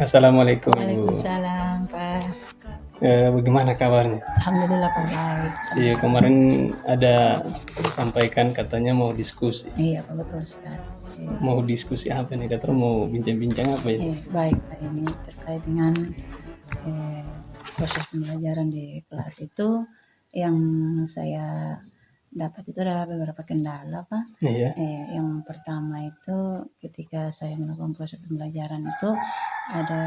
Assalamualaikum Ibu. Waalaikumsalam, Pak. Bagaimana kabarnya? Alhamdulillah, Pak, baik. Iya, kemarin ada sampaikan katanya mau diskusi. Iya, Pak, betul sekali. Mau diskusi apa nih? Katanya mau bincang-bincang apa ya? Baik, Pak, ini terkait dengan proses pembelajaran di kelas itu yang saya dapat itu ada beberapa kendala, Pak. Iya. Yang pertama itu ketika saya melakukan proses pembelajaran itu ada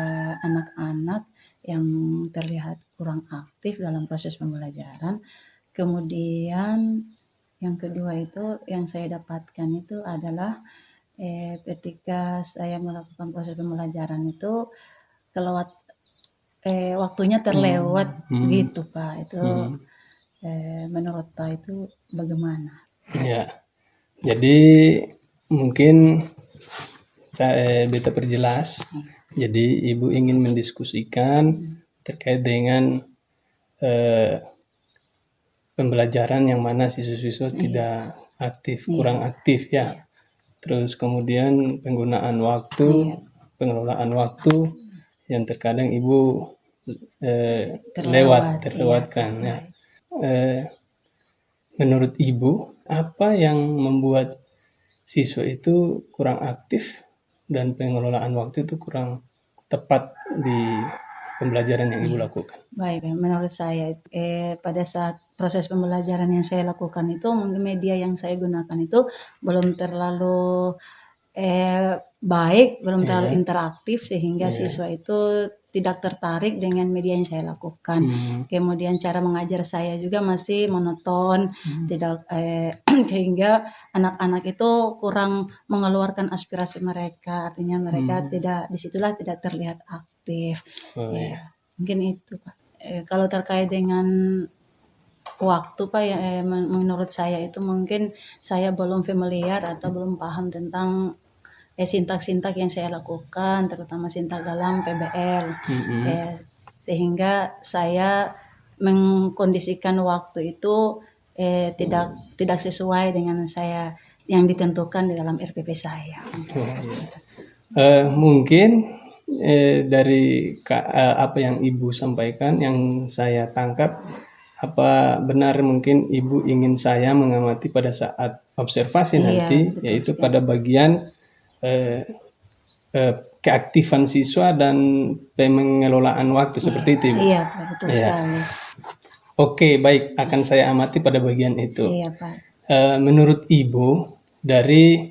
anak-anak yang terlihat kurang aktif dalam proses pembelajaran. Kemudian yang kedua itu yang saya dapatkan itu adalah ketika saya melakukan proses pembelajaran itu kelewat waktunya terlewat gitu, Pak. Itu menurut Pak itu bagaimana? Ya, jadi mungkin saya beta perjelas. Jadi Ibu ingin mendiskusikan terkait dengan pembelajaran yang mana siswa-siswa tidak aktif, kurang aktif ya. Terus kemudian penggunaan waktu, pengelolaan waktu yang terkadang Ibu terlewatkan ya. Menurut Ibu, apa yang membuat siswa itu kurang aktif dan pengelolaan waktu itu kurang tepat di pembelajaran yang Ibu lakukan? Baik, menurut saya pada saat proses pembelajaran yang saya lakukan itu mungkin media yang saya gunakan itu belum terlalu baik, belum terlalu interaktif sehingga siswa itu tidak tertarik dengan media yang saya lakukan. Kemudian cara mengajar saya juga masih monoton, tidak sehingga anak-anak itu kurang mengeluarkan aspirasi mereka, artinya mereka disitulah tidak terlihat aktif. Mungkin itu, Pak. Kalau terkait dengan waktu, Pak, menurut saya itu mungkin saya belum familiar atau belum paham tentang sintak-sintak yang saya lakukan, terutama sintak dalam PBL, sehingga saya mengkondisikan waktu itu tidak sesuai dengan saya yang ditentukan di dalam RPP saya. Mungkin dari apa yang Ibu sampaikan, yang saya tangkap, apa benar mungkin Ibu ingin saya mengamati pada saat observasi nanti, yaitu pada bagian keaktifan siswa dan pengelolaan waktu seperti itu, Ibu? Iya, betul sekali. Oke, baik, akan saya amati pada bagian itu. Iya, Pak. Menurut Ibu, dari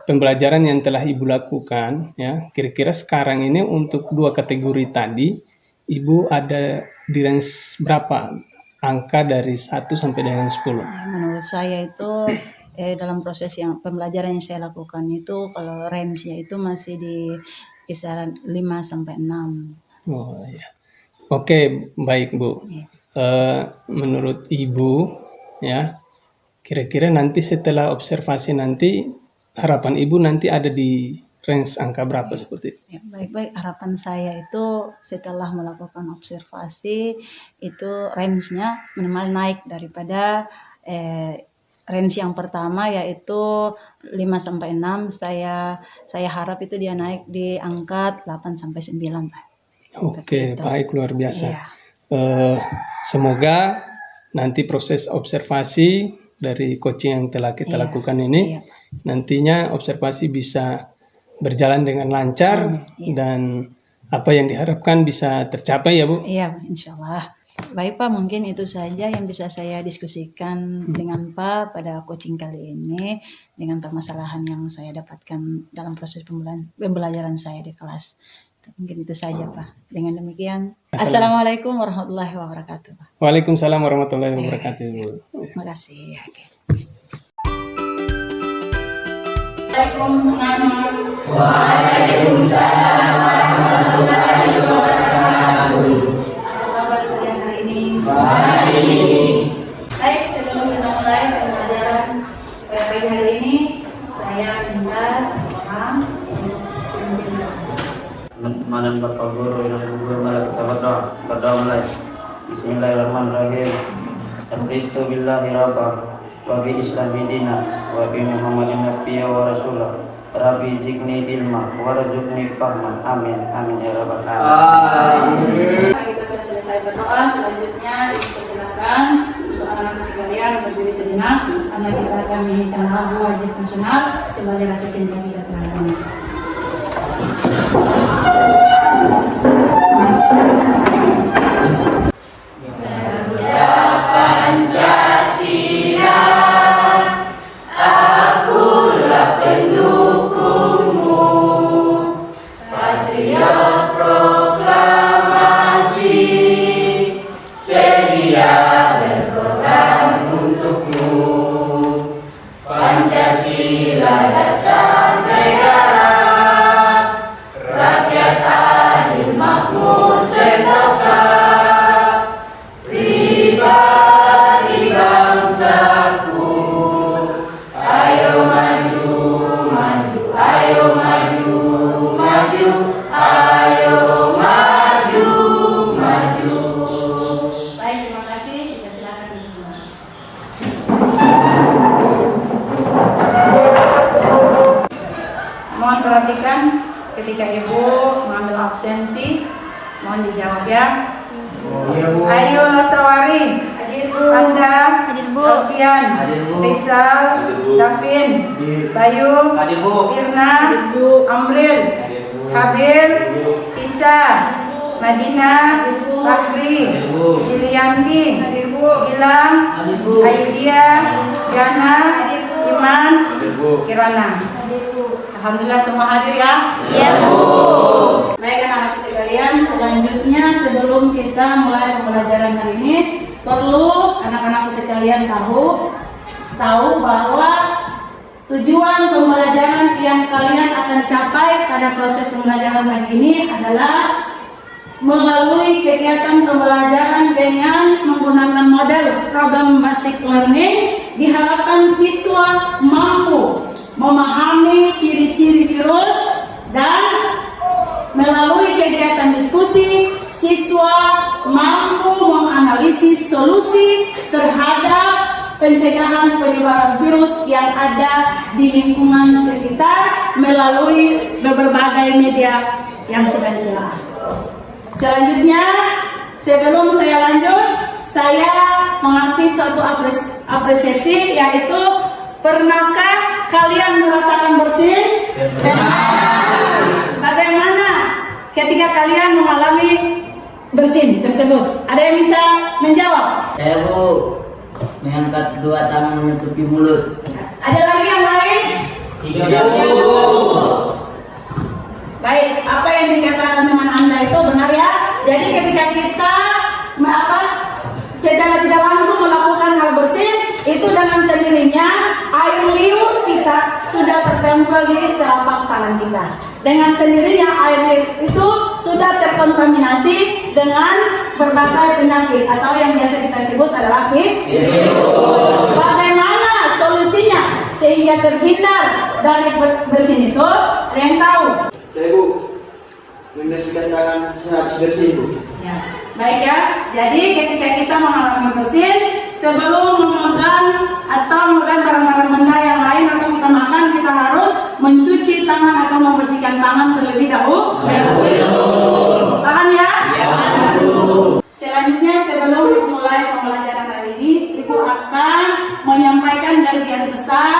pembelajaran yang telah Ibu lakukan, ya, kira-kira sekarang ini untuk dua kategori tadi, Ibu ada di range berapa angka dari 1 sampai dengan 10? Menurut saya itu dalam proses yang pembelajaran yang saya lakukan itu kalau range-nya itu masih di kisaran 5 sampai 6. Oh ya. Oke, baik, Bu. Menurut Ibu, ya, kira-kira nanti setelah observasi nanti harapan Ibu nanti ada di range angka berapa seperti itu? Ya, baik-baik, harapan saya itu setelah melakukan observasi itu range-nya minimal naik daripada range yang pertama yaitu 5 sampai 6. Saya harap itu dia naik di angka 8 sampai 9, Pak. Oke, baik, luar biasa. Semoga nanti proses observasi dari coaching yang telah kita lakukan ini nantinya observasi bisa berjalan dengan lancar dan apa yang diharapkan bisa tercapai ya, Bu? Iya, insya Allah. Baik, Pak, mungkin itu saja yang bisa saya diskusikan dengan Pak pada coaching kali ini dengan permasalahan yang saya dapatkan dalam proses pembelajaran saya di kelas. Mungkin itu saja, Pak. Dengan demikian, Assalamualaikum warahmatullahi wabarakatuh, Pak. Waalaikumsalam warahmatullahi wabarakatuh, Bu. Terima kasih. Waalaikumsalam warahmatullahi wabarakatuh. Apa kabar kalian hari ini? Baik. Baik, sebelum kita mulai pembelajaran pada pagi hari ini, saya minta satu orang untuk memimpin. Manan Bapak Guru yang gugur malah kita berdoa mulai. Bismillahirrahmanirrahim. Abritu billahi rabba wa bi islami dina wa bi muhammadin nabiyya wa rasulah Rabbi zidni ilma warzuqni fahman. Amin. Amin ya rabbal alamin. Kita sudah selesai berdoa. Selanjutnya silakan untuk anak-anak sekalian berdiri sejenak karena kita akan menyanyikan lagu wajib nasional sebagai rasa cinta kita terhadap mereka. Mohon perhatikan ketika Ibu mengambil absensi, mohon dijawab ya. Ayu Lasawari, Anda, Alfian, Rizal, Davin, Bayu, Irna, Amril, Habir, Tisa, Madina, Fahri, Cilianti, Gilang, Ayudia, Yana, Iman, Kirana. Alhamdulillah semua hadir ya? Iya Bu. Baik anak-anak sekalian, selanjutnya sebelum kita mulai pembelajaran hari ini, perlu anak-anak sekalian tahu bahwa tujuan pembelajaran yang kalian akan capai pada proses pembelajaran hari ini adalah melalui kegiatan pembelajaran dengan menggunakan model problem basic learning, diharapkan siswa mampu memahami ciri-ciri virus dan melalui kegiatan diskusi, siswa mampu menganalisis solusi terhadap pencegahan penyebaran virus yang ada di lingkungan sekitar melalui berbagai media yang sudah ditelah. Selanjutnya, sebelum saya lanjut, saya mengasih suatu apresiasi, yaitu pernahkah kalian merasakan bersin? Bagaimana ketika kalian mengalami bersin tersebut? Ada yang bisa menjawab? Saya Bu, mengangkat dua tangan menutupi mulut. Ada lagi yang lain? Baik, apa yang dikatakan teman Anda itu benar ya? Jadi ketika kita secara tidak langsung melakukan hal bersin, itu dengan sendirinya air liur kita sudah tertempel di telapak tangan kita. Dengan sendirinya air liur itu sudah terkontaminasi dengan berbagai penyakit atau yang biasa kita sebut adalah virus. Bagaimana solusinya sehingga terhindar dari bersin itu? Ada yang tahu? Saya Bu, membersihkan tangan sehabis bersih Bu. Ya. Baik ya, jadi ketika kita mengalami bersin, sebelum memegang atau memegang barang-barang benda yang lain atau kita makan, kita harus mencuci tangan atau membersihkan tangan terlebih dahulu. Paham ya? Selanjutnya sebelum mulai pembelajaran hari ini, Ibu akan menyampaikan garis-garis besar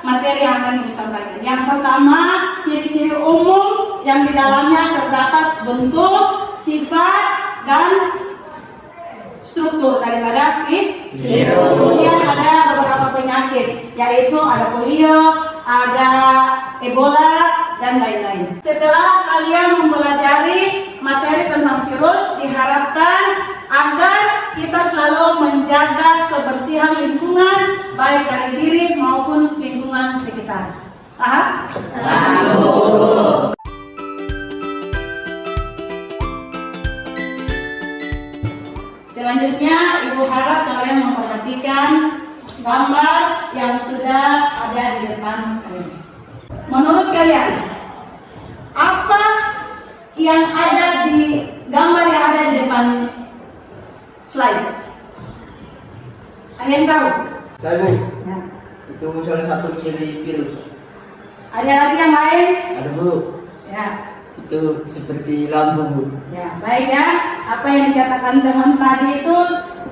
materi yang akan Ibu sampaikan. Yang pertama, ciri-ciri umum yang di dalamnya terdapat bentuk, sifat, dan struktur daripada virus. Kemudian ada beberapa penyakit, yaitu ada polio, ada Ebola, dan lain-lain. Setelah kalian mempelajari materi tentang virus, diharapkan agar kita selalu menjaga kebersihan lingkungan, baik dari diri maupun lingkungan sekitar. Paham? Selanjutnya, Ibu harap kalian memperhatikan gambar yang sudah ada di depan kalian. Menurut kalian, apa yang ada di gambar yang ada di depan slide? Ada yang tahu? Saya Bu, Ya. itu salah satu ciri virus. Ada lagi yang lain? Ada Bu, Ya. itu seperti lampu Bu. Ya, baik ya. Apa yang dikatakan teman tadi itu,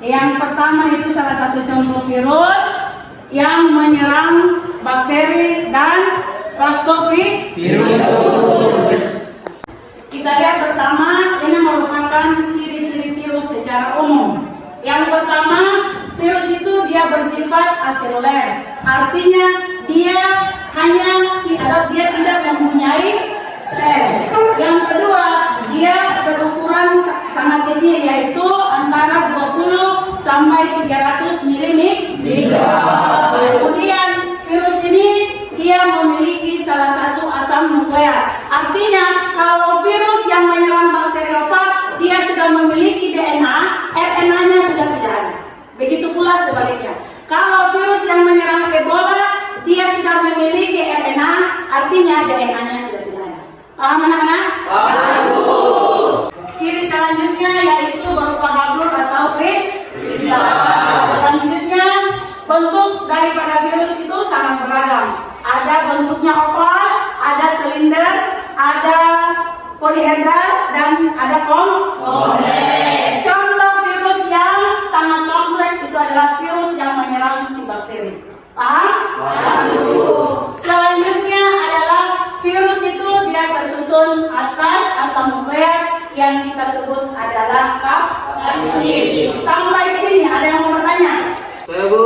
yang pertama itu salah satu contoh virus yang menyerang bakteri dan lactovirus. Kita lihat bersama, ini merupakan ciri-ciri virus secara umum. Yang pertama, virus itu dia bersifat aseluler, artinya dia tidak mempunyai sel. Yang kedua, dia berukuran sangat kecil, yaitu antara 20 sampai 300 mm. Kemudian virus ini dia memiliki salah satu asam nukleat. Artinya kalau virus yang menyerang bakteriofag dia sudah memiliki DNA, RNA-nya sudah tidak ada. Begitu pula sebaliknya. Kalau virus yang menyerang Ebola dia sudah memiliki RNA, artinya DNA-nya sudah tidak ada. Paham anak-anak? Ciri selanjutnya yaitu berupa hablur atau kristal. Selanjutnya, bentuk daripada virus itu sangat beragam. Ada bentuknya oval, ada silinder, ada polihedral, dan ada kompleks. Contoh virus yang sangat kompleks itu adalah virus yang menyerang si bakteri. Paham? Selanjutnya adalah virus itu dia tersusun atas asam nukleat yang kita sebut adalah kapsid. Sampai sini ada yang mau bertanya? Saya Bu,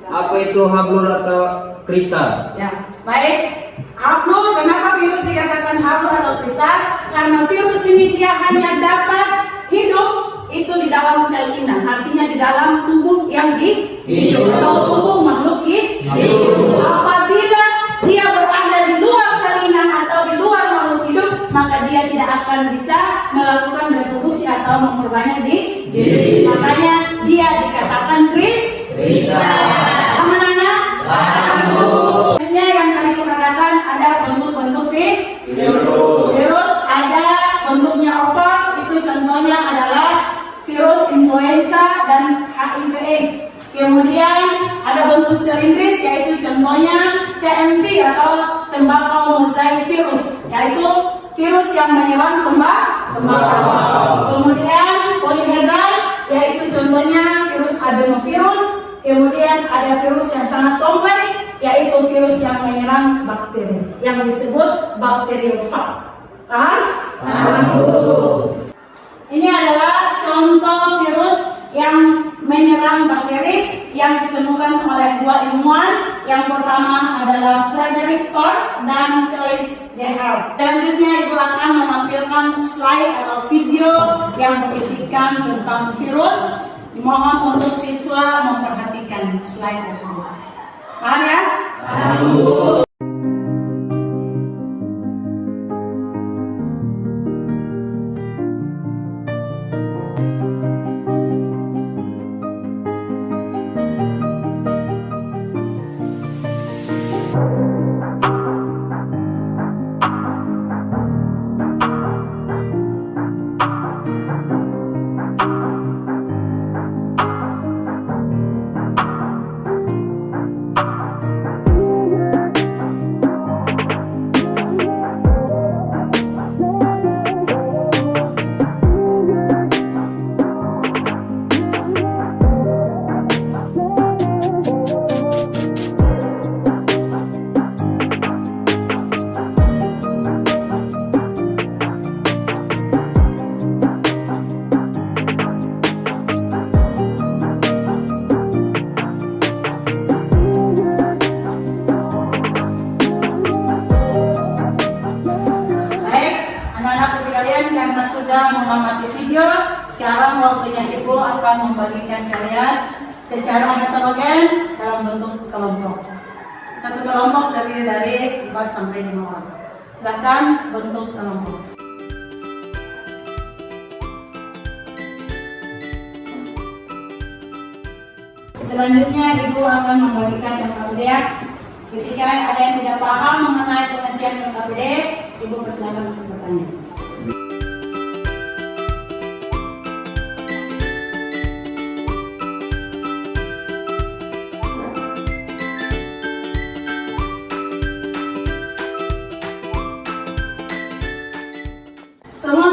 apa itu hablur atau kristal? Ya, baik. Hablur, kenapa virus dikatakan hablur atau kristal? Karena virus ini dia hanya dapat hidup itu di dalam sel inang, artinya di dalam tubuh yang hidup atau tubuh makhluk hidup. Apabila dia berada di luar sel inang atau di luar makhluk hidup, maka dia tidak akan bisa melakukan reproduksi atau memperbanyak diri. Makanya dia dikatakan kristal. Aman-aman? Yang tadi katakan ada bentuk-bentuk virus, ada bentuknya oval, itu contohnya adalah virus influenza dan HIV/AIDS. Kemudian ada bentuk silindris, yaitu contohnya TMV atau tembakau mozaik virus, yaitu virus yang menyerang tembakau. Kemudian polihedral, yaitu contohnya virus adenovirus. Kemudian ada virus yang sangat kompleks, yaitu virus yang menyerang bakteri, yang disebut bakteriofag. Paham? Ini adalah contoh virus yang menyerang bakteri yang ditemukan oleh dua ilmuwan. Yang pertama adalah Frederick Thorpe dan Felix Gerhardt. Selanjutnya Ibu akan menampilkan slide atau video yang berisikan tentang virus. Dimohon untuk siswa memperhatikan slide tersebut. Paham ya? Karena sudah mengamati video, sekarang waktunya Ibu akan membagikan kalian secara heterogen dalam bentuk kelompok. Satu kelompok terdiri dari 4 sampai 5 orang. Silakan bentuk kelompok. Selanjutnya Ibu akan membagikan LKPD. Ketika ada yang tidak paham mengenai pengisian LKPD, Ibu persilakan untuk bertanya.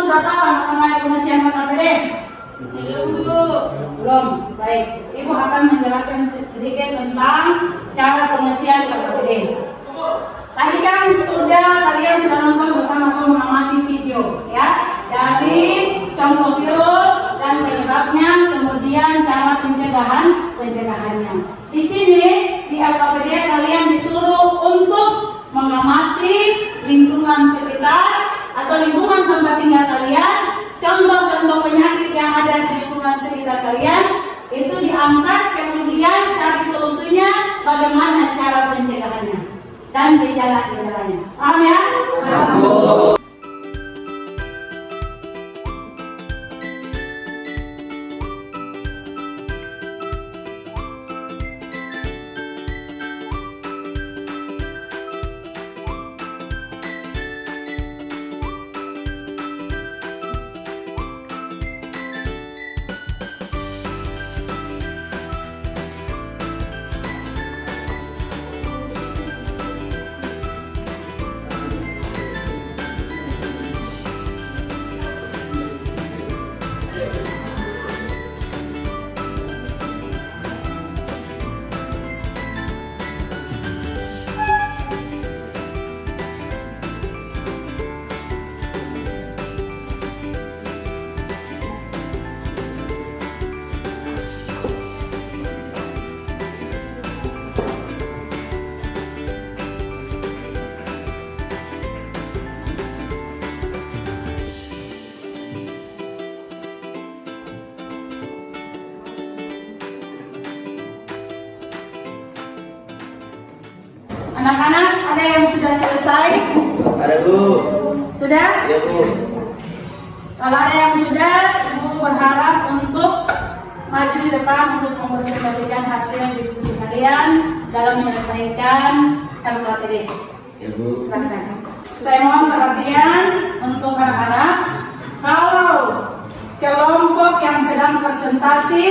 sudah tahu mengenai pengisian KKPD? Belum. Baik. Ibu akan menjelaskan sedikit tentang cara pengisian KKPD. Tadi kan kalian sudah nonton bersama aku mengamati video ya, dari contoh virus dan penyebabnya, kemudian cara pencegahannya. Di sini di LKPD kalian disuruh untuk mengamati lingkungan sekitar atau lingkungan tempat tinggal kalian. Contoh-contoh penyakit yang ada di lingkungan sekitar kalian itu diangkat, kemudian cari solusinya, bagaimana cara pencegahannya dan gejala-gejalanya. Paham ya? Anak-anak, ada yang sudah selesai? Ada Bu. Sudah? Ya Bu. Kalau ada yang sudah, Ibu berharap untuk maju di depan untuk mempresentasikan hasil diskusi kalian dalam menyelesaikan LKPD. Ya Bu. Silakan. Saya mohon perhatian untuk anak-anak. Kalau kelompok yang sedang presentasi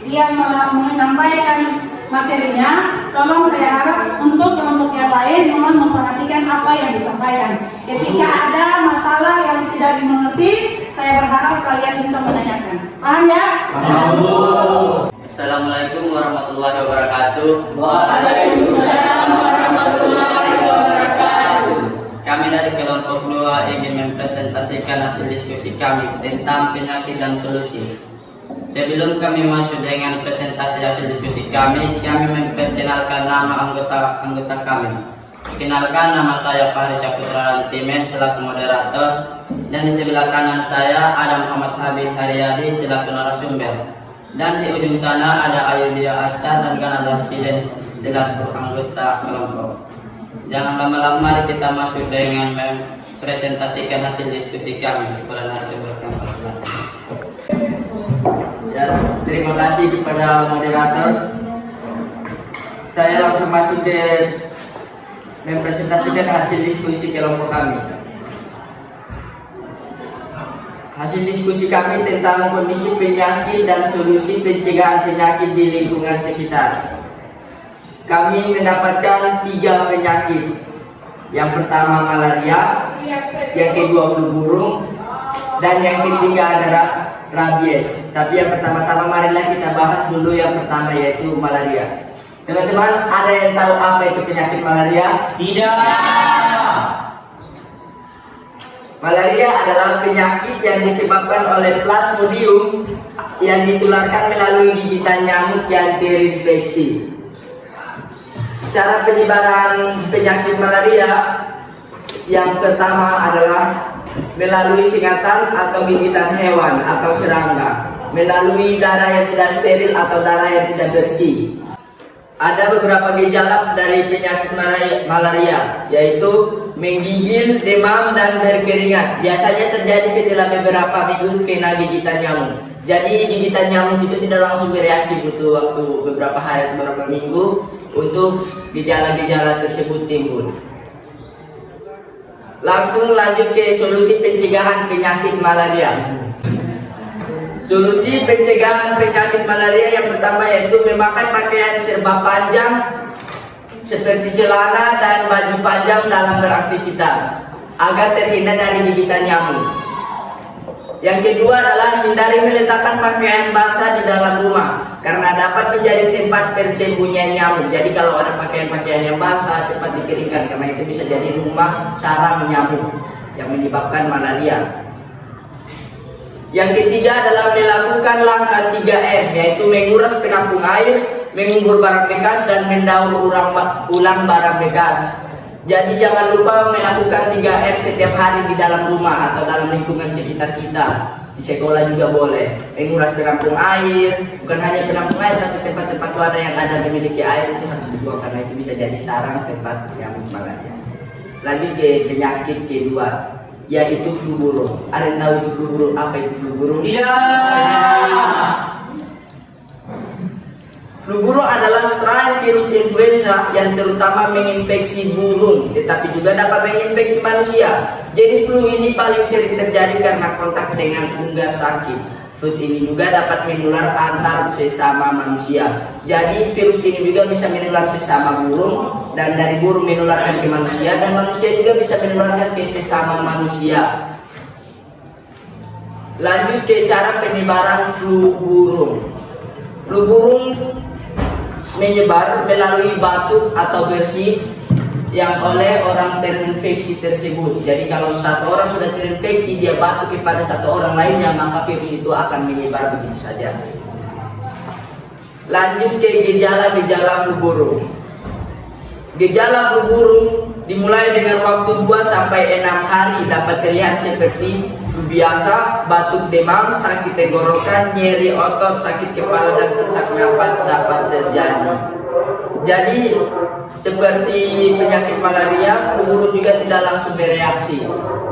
dia menyampaikan materinya, tolong saya harap untuk kelompok yang lain mohon memperhatikan apa yang disampaikan. Ketika ada masalah yang tidak dimengerti, saya berharap kalian bisa menanyakan. Paham ya? Paham Bu. Assalamualaikum warahmatullahi wabarakatuh. Waalaikumsalam warahmatullahi wabarakatuh. Kami dari kelompok 2 ingin mempresentasikan hasil diskusi kami tentang penyakit dan solusi. Sebelum kami masuk dengan presentasi hasil diskusi kami memperkenalkan nama anggota kami. Kenalkan, nama saya Fahri Saputra Rantimen selaku moderator, dan di sebelah kanan saya ada Muhammad Habib Haryadi selaku narasumber, dan di ujung sana ada Ayudia Asta dan Kanada Siden selaku anggota kelompok. Jangan lama-lama, mari kita masuk dengan mempresentasikan hasil diskusi kami kepada narasumber kami. Ya, terima kasih kepada moderator. Saya langsung masuk ke mempresentasikan hasil diskusi kelompok kami. Hasil diskusi kami tentang kondisi penyakit dan solusi pencegahan penyakit di lingkungan sekitar. Kami mendapatkan 3 penyakit. Yang pertama malaria, yang kedua flu burung, dan yang ketiga adalah rabies. Tapi yang pertama-tama marilah kita bahas dulu yang pertama, yaitu malaria. Teman-teman, ada yang tahu apa itu penyakit malaria? Tidak. Malaria adalah penyakit yang disebabkan oleh Plasmodium yang ditularkan melalui gigitan nyamuk yang terinfeksi. Cara penyebaran penyakit malaria yang pertama adalah melalui singatan atau gigitan hewan atau serangga, melalui darah yang tidak steril atau darah yang tidak bersih. Ada beberapa gejala dari penyakit malaria, yaitu menggigil, demam, dan berkeringat. Biasanya terjadi setelah beberapa minggu kena gigitan nyamuk. Jadi gigitan nyamuk itu tidak langsung bereaksi, butuh waktu beberapa hari atau beberapa minggu untuk gejala-gejala tersebut timbul. Langsung lanjut ke solusi pencegahan penyakit malaria. Solusi pencegahan penyakit malaria yang pertama yaitu memakai pakaian serba panjang seperti celana dan baju panjang dalam beraktivitas agar terhindar dari gigitan nyamuk. Yang kedua adalah hindari meletakkan pakaian basah di dalam rumah karena dapat menjadi tempat bersembunyian nyamuk. Jadi kalau ada pakaian-pakaian yang basah cepat dikeringkan karena itu bisa jadi rumah sarang nyamuk yang menyebabkan malaria. Yang ketiga adalah melakukan langkah 3M, yaitu menguras penampung air, mengubur barang bekas, dan mendaur ulang barang bekas. Jadi jangan lupa melakukan 3M setiap hari di dalam rumah atau dalam lingkungan sekitar kita. Di sekolah juga boleh. Menguras penampung air, bukan hanya penampung air, tapi tempat-tempat wadah yang ada memiliki air itu harus dibuang karena itu bisa jadi sarang tempat nyamuk malaria. Lanjut ke penyakit kedua, yaitu flu burung. Ada yang tahu itu flu burung? Apa itu flu burung? Flu burung adalah strain virus influenza yang terutama menginfeksi burung, tetapi juga dapat menginfeksi manusia. Jenis flu ini paling sering terjadi karena kontak dengan unggas sakit. Flu ini juga dapat menular antar sesama manusia. Jadi virus ini juga bisa menular sesama burung, dan dari burung menularkan ke manusia, dan manusia juga bisa menularkan ke sesama manusia. Lanjut ke cara penyebaran flu burung. Flu burung menyebar melalui batuk atau bersin yang oleh orang terinfeksi tersebut. Jadi kalau satu orang sudah terinfeksi, dia batuk kepada satu orang lainnya, maka virus itu akan menyebar begitu saja. Lanjut ke gejala-gejala flu burung. Gejala flu burung dimulai dengan waktu 2 sampai 6 hari, dapat terlihat seperti flu biasa, batuk, demam, sakit tenggorokan, nyeri otot, sakit kepala, dan sesak napas dapat terjadi. Jadi seperti penyakit malaria, flu burung juga tidak langsung bereaksi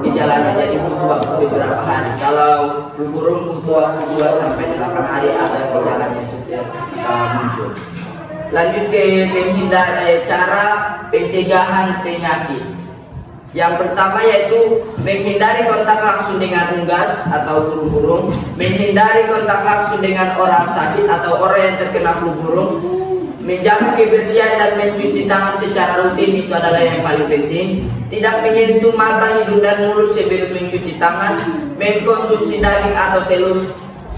gejalanya, jadi butuh waktu beberapa hari. Kalau flu burung butuh waktu 2 sampai 8 hari agar gejalanya sudah muncul. Lanjut ke cara pencegahan penyakit. Yang pertama yaitu menghindari kontak langsung dengan unggas atau burung-burung, menghindari kontak langsung dengan orang sakit atau orang yang terkena flu burung, menjaga kebersihan dan mencuci tangan secara rutin, itu adalah yang paling penting. Tidak menyentuh mata, hidung, dan mulut sebelum mencuci tangan, mengkonsumsi daging atau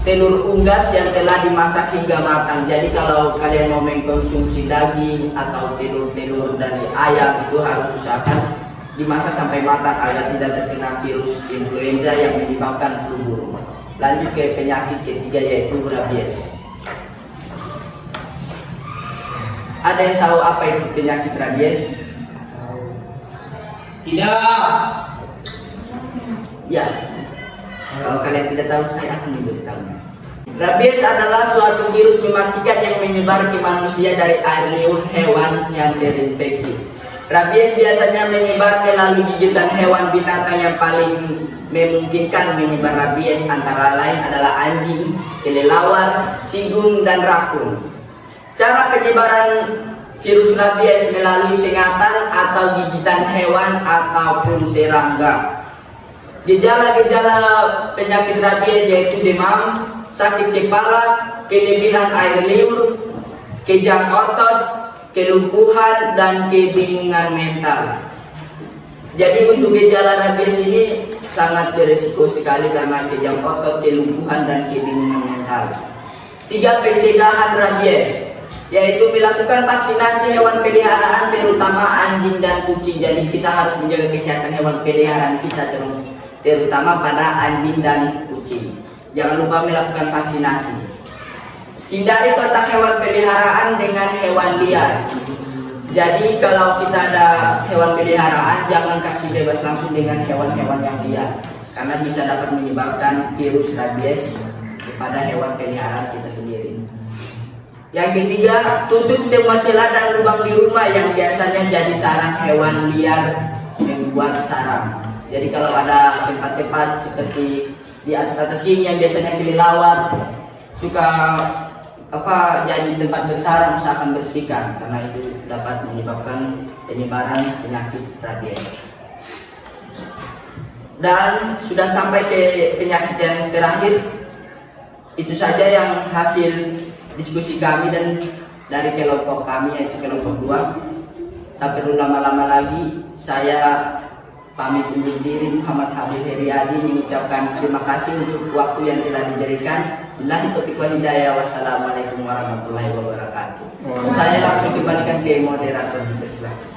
telur unggas yang telah dimasak hingga matang. Jadi kalau kalian mau mengkonsumsi daging atau telur dari ayam, itu harus usahakan dimasak sampai matang agar tidak terkena virus influenza yang menyebabkan flu burung. Lanjut ke penyakit ketiga yaitu rabies. Ada yang tahu apa itu penyakit rabies? Tidak. Ya. Kalau kalian tidak tahu, saya akan memberitahu. Rabies adalah suatu virus mematikan yang menyebar ke manusia dari air liur hewan yang terinfeksi. Rabies biasanya menyebar melalui gigitan hewan. Binatang yang paling memungkinkan menyebar rabies antara lain adalah anjing, kelelawar, sigung, dan rakun. Cara penyebaran virus rabies melalui sengatan atau gigitan hewan ataupun serangga. Gejala-gejala penyakit rabies yaitu demam, sakit kepala, kelebihan air liur, kejang otot, kelumpuhan, dan kebingungan mental. Jadi untuk gejala rabies ini sangat beresiko sekali karena kejang otot, kelumpuhan, dan kebingungan mental. 3 pencegahan rabies, yaitu melakukan vaksinasi hewan peliharaan terutama anjing dan kucing. Jadi kita harus menjaga kesehatan hewan peliharaan kita terutama pada anjing dan kucing. Jangan lupa melakukan vaksinasi. Hindari kontak hewan peliharaan dengan hewan liar. Jadi kalau kita ada hewan peliharaan, jangan kasih bebas langsung dengan hewan-hewan yang liar, karena bisa dapat menyebabkan virus rabies kepada hewan peliharaan kita sendiri. Yang ketiga, tutup semua celah dan lubang di rumah yang biasanya jadi sarang hewan liar membuat sarang. Jadi kalau ada tempat-tempat seperti di atas sini yang biasanya kelelawar suka jadi tempat bersarang, usahakan bersihkan karena itu dapat menyebabkan penyebaran penyakit rabies. Dan sudah sampai ke penyakit yang terakhir. Itu saja yang hasil diskusi kami dan dari kelompok kami, yaitu kelompok 2. Tak perlu lama-lama lagi, saya pamit undur diri. Muhammad Habib Heriadi mengucapkan terima kasih untuk waktu yang telah diberikan. Billahi taufiq wal hidayah. Wassalamualaikum warahmatullahi wabarakatuh. Saya langsung kembalikan ke moderator, dipersilakan.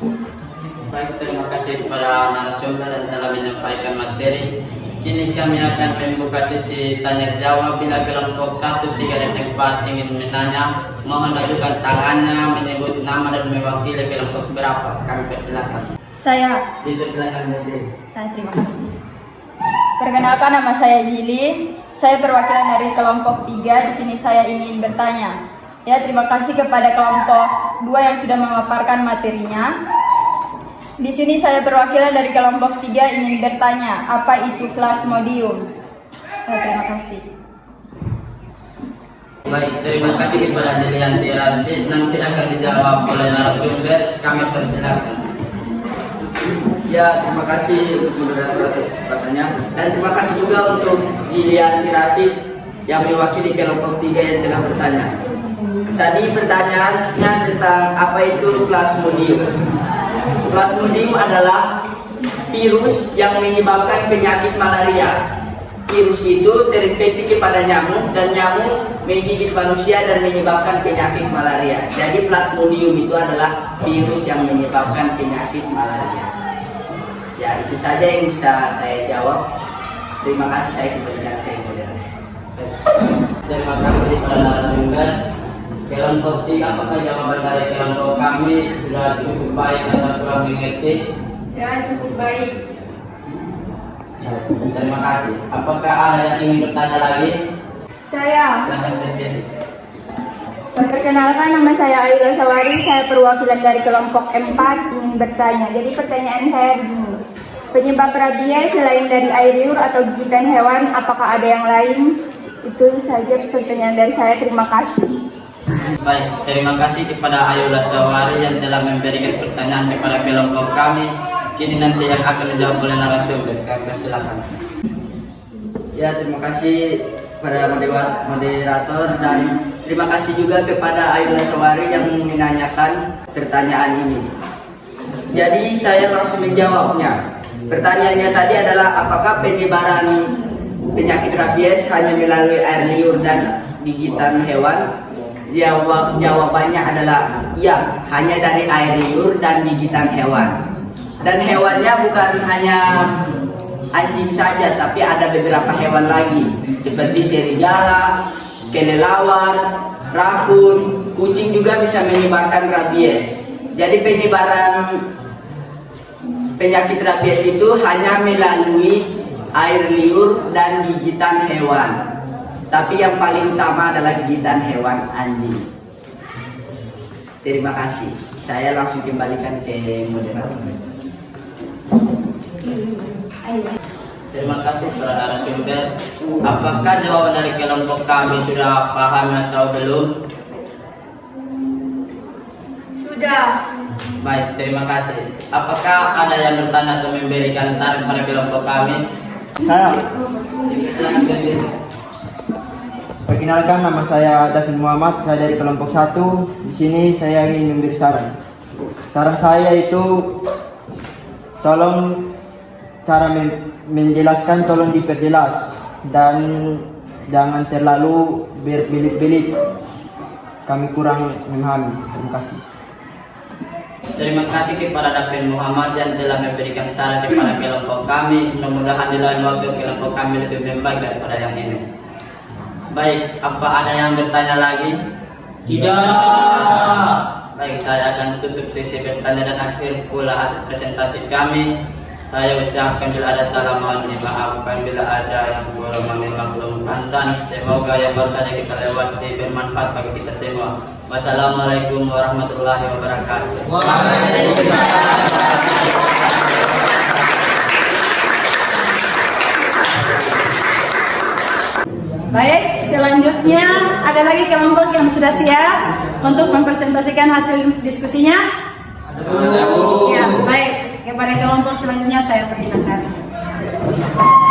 Baik, terima kasih kepada narasumber yang telah menyampaikan materi. Kini kami akan membuka sesi tanya jawab. Bila kelompok 1, 3, dan 4 ingin menanya, mohon ajukan tangannya, menyebut nama dan mewakili kelompok berapa. Kami persilakan. Saya. Dipersilakan berdiri. Terima kasih. Perkenalkan, nama saya Jili. Saya perwakilan dari kelompok 3. Di sini saya ingin bertanya. Ya, terima kasih kepada kelompok 2 yang sudah memaparkan materinya. Di sini saya perwakilan dari kelompok 3 ingin bertanya, apa itu plasmodium? Terima kasih. Baik, terima kasih kepada Jilianti Rasid. Nanti akan dijawab oleh narasumber. Kami persilakan. Ya, terima kasih untuk moderator atas kesempatannya, dan terima kasih juga untuk Jilianti Rasid yang mewakili kelompok 3 yang telah bertanya. Tadi pertanyaannya tentang apa itu plasmodium. Plasmodium adalah virus yang menyebabkan penyakit malaria. Virus itu terinfeksi kepada nyamuk dan nyamuk menggigit manusia dan menyebabkan penyakit malaria. Jadi plasmodium itu adalah virus yang menyebabkan penyakit malaria. Ya, itu saja yang bisa saya jawab. Terima kasih, saya kembalikan ke moderator. Terima kasih kepada narasumber. Kelompok 3, apakah jawaban dari kelompok kami sudah cukup baik atau kurang mengerti? Ya, cukup baik. Terima kasih. Apakah ada yang ingin bertanya lagi? Saya. Silahkan berdiri. Perkenalkan, nama saya Ayula Sawari. Saya perwakilan dari kelompok 4 ingin bertanya. Jadi pertanyaan saya begini. Penyebab rabies selain dari air liur atau gigitan hewan, apakah ada yang lain? Itu saja pertanyaan dari saya. Terima kasih. Baik, terima kasih kepada Ayula Sawari yang telah memberikan pertanyaan kepada kelompok kami. Kini nanti yang akan dijawab oleh narasumber. Kami persilakan. Ya, terima kasih kepada moderator, dan terima kasih juga kepada Ayula Sawari yang menanyakan pertanyaan ini. Jadi saya langsung menjawabnya. Pertanyaannya tadi adalah apakah penyebaran penyakit rabies hanya melalui air liur dan gigitan hewan? Jawabannya adalah ya, hanya dari air liur dan gigitan hewan. Dan hewannya bukan hanya anjing saja, tapi ada beberapa hewan lagi seperti serigala, kelelawar, rakun, kucing juga bisa menyebarkan rabies. Jadi penyebaran penyakit rabies itu hanya melalui air liur dan gigitan hewan. Tapi yang paling utama adalah gigitan hewan anjing. Terima kasih. Saya langsung kembalikan ke moderator. Terima kasih kepada narasumber. Apakah jawaban dari kelompok kami sudah paham atau belum? Sudah. Baik, terima kasih. Apakah ada yang bertanya atau memberikan saran pada kelompok kami? Saya. Silakan berdiri. Perkenalkan, nama saya Davin Muhammad. Saya dari kelompok 1. Di sini saya ingin memberi saran. Saran saya itu tolong cara menjelaskan tolong diperjelas dan jangan terlalu berbelit-belit. Kami kurang memahami. Terima kasih. Terima kasih kepada Davin Muhammad yang telah memberikan saran kepada kelompok kami. Mudah-mudahan di lain waktu kelompok kami lebih membaik daripada yang ini. Baik, apa ada yang bertanya lagi? Tidak. Baik, saya akan tutup sesi bertanya dan akhir pula hasil presentasi kami. Saya ucapkan bila ada salah mohon dimaafkan, bila ada yang kurang memaklumkan, dan semoga yang baru saja kita lewati bermanfaat bagi kita semua. Wassalamualaikum warahmatullahi wabarakatuh. Baik, selanjutnya ada lagi kelompok yang sudah siap untuk mempresentasikan hasil diskusinya. Ya, baik. Kepada kelompok selanjutnya saya persilakan.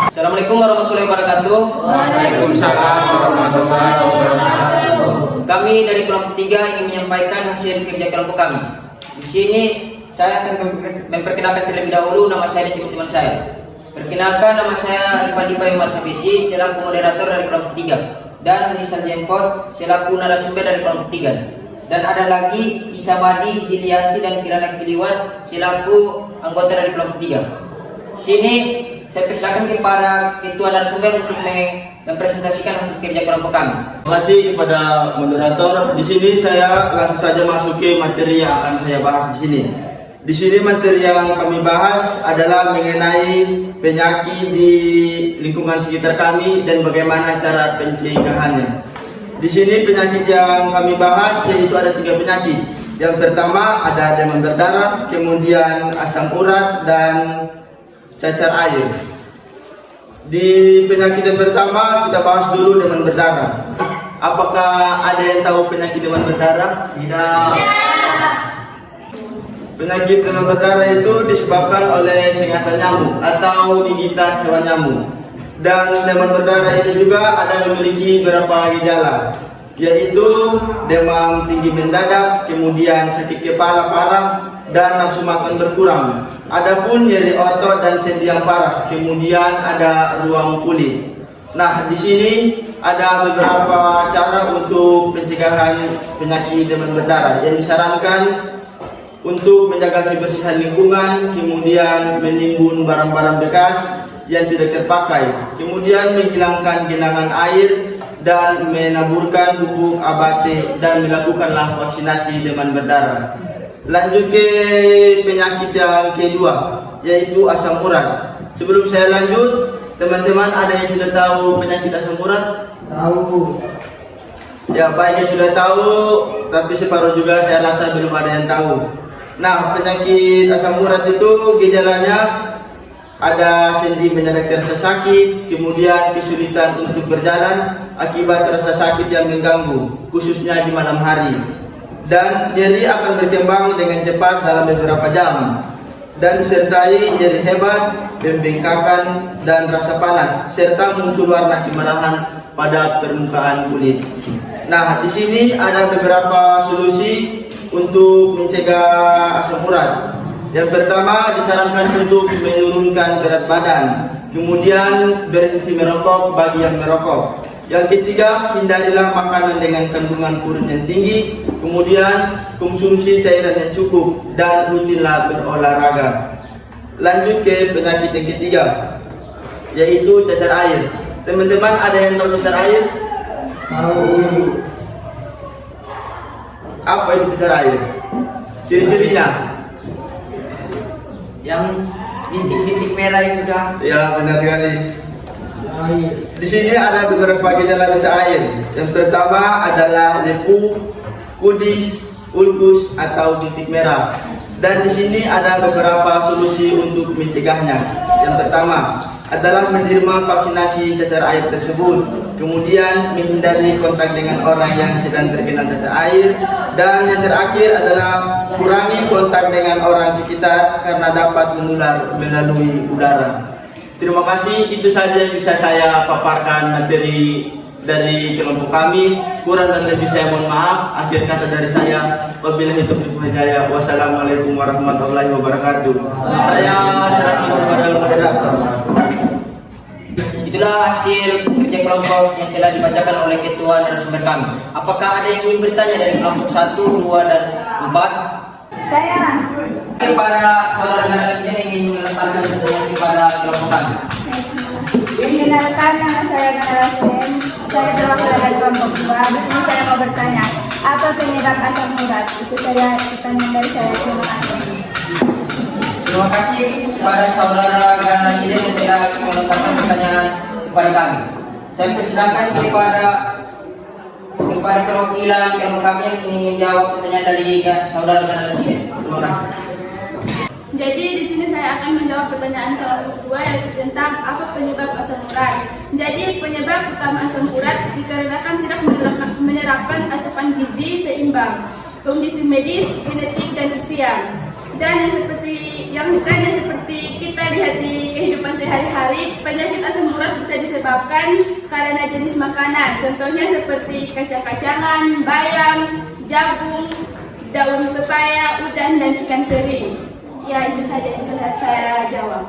Assalamualaikum warahmatullahi wabarakatuh. Waalaikumsalam warahmatullahi wabarakatuh. Kami dari kelompok 3 ingin menyampaikan hasil kerja kelompok kami. Di sini saya akan memperkenalkan terlebih dahulu nama saya dan teman-teman saya. Perkenalkan, nama saya Arifandi Payumar Sabesi selaku moderator dari kelompok 3 dan Nisan Jengkot selaku narasumber dari kelompok 3. Dan ada lagi Isamadi, Jilianti dan Kirana Kiliwan selaku anggota dari kelompok 3. Sini saya persilakan kepada ketua narasumber untuk mempresentasikan hasil kerja kelompok kami. Terima kasih kepada moderator. Di sini saya langsung saja masuk ke materi yang akan saya bahas di sini. Di sini materi yang kami bahas adalah mengenai penyakit di lingkungan sekitar kami dan bagaimana cara pencegahannya. Di sini penyakit yang kami bahas yaitu ada 3 penyakit. Yang pertama ada demam berdarah, kemudian asam urat dan cacar air. Di penyakit yang pertama kita bahas dulu demam berdarah. Apakah ada yang tahu penyakit demam berdarah? Tidak. Penyakit demam berdarah itu disebabkan oleh sengatan nyamuk atau gigitan hewan nyamuk. Dan demam berdarah ini juga ada memiliki beberapa gejala, yaitu demam tinggi mendadak, kemudian sakit kepala parah, dan nafsu makan berkurang. Adapun nyeri otot dan sendi yang parah, kemudian ada ruam kulit. Nah, di sini ada beberapa cara untuk pencegahan penyakit demam berdarah yang disarankan untuk menjaga kebersihan lingkungan, kemudian menimbun barang-barang bekas yang tidak terpakai, kemudian menghilangkan genangan air dan menaburkan pupuk abate dan melakukanlah vaksinasi demam berdarah. Lanjut ke penyakit yang kedua, yaitu asam urat. Sebelum saya lanjut, teman-teman ada yang sudah tahu penyakit asam urat? Tahu. Ya, banyak yang sudah tahu, tapi separuh juga saya rasa belum ada yang tahu. Nah, penyakit asam urat itu gejalanya ada sendi mendadak terasa sakit, kemudian kesulitan untuk berjalan akibat rasa sakit yang mengganggu, khususnya di malam hari. Dan nyeri akan berkembang dengan cepat dalam beberapa jam. Dan disertai nyeri hebat, pembengkakan, dan rasa panas, serta muncul warna kemerahan pada permukaan kulit. Nah, di sini ada beberapa solusi untuk mencegah asam urat. Yang pertama disarankan untuk menurunkan berat badan, kemudian berhenti merokok bagi yang merokok. Yang ketiga, hindarilah makanan dengan kandungan purin yang tinggi, kemudian konsumsi cairan yang cukup dan rutinlah berolahraga. Lanjut ke penyakit yang ketiga, yaitu cacar air. Teman-teman ada yang tahu cacar air? Tahu. Apa itu cacar air? Ciri-cirinya? Yang bintik-bintik merah itu dah. Ya, benar sekali. Air. Di sini ada beberapa gejala cacar air. Yang pertama adalah lepu, kudis, ulkus atau bintik merah. Dan di sini ada beberapa solusi untuk mencegahnya. Yang pertama adalah menerima vaksinasi cacar air tersebut, kemudian menghindari kontak dengan orang yang sedang terkena cacar air, dan yang terakhir adalah kurangi kontak dengan orang sekitar karena dapat menular melalui udara. Terima kasih, itu saja yang bisa saya paparkan materi dari kelompok kami. Kurang dan lebih saya mohon maaf. Akhir kata dari saya, wabillahi taufiq wal hidayah. Wassalamualaikum warahmatullahi wabarakatuh. Saya serahkan kepada moderator. Itulah hasil kerja kelompok yang telah dibacakan oleh ketua dan narasumber kami. Apakah ada yang ingin bertanya dari kelompok 1, 2, dan 4? Saya Para saudara generasi yang ingin melesatkan pertanyaan kepada kelompok kami. Perkenalkan, nama saya Narasen. Saya telah berada di kelompok 2. Di sini saya mau bertanya, apa penyebab asam urat? Itu saya pertanyaan dari saya. Terima kasih. Terima kasih kepada saudara generasi yang telah melontarkan pertanyaan kepada kami. Saya persilakan kepada perwakilan kelompok kami yang ingin menjawab pertanyaan dari saudara generasi. Terima kasih. Jadi di sini saya akan menjawab pertanyaan kelompok 2, yaitu tentang apa penyebab asam urat. Jadi penyebab utama asam urat dikarenakan tidak menyerapkan asupan gizi seimbang, kondisi medis, genetik, dan usia. Dan yang seperti kita lihat di kehidupan sehari-hari, penyakit asam urat bisa disebabkan karena jenis makanan. Contohnya seperti kacang-kacangan, bayam, jagung, daun pepaya, udang, dan ikan teri. Ya, itu saja yang bisa saya jawab.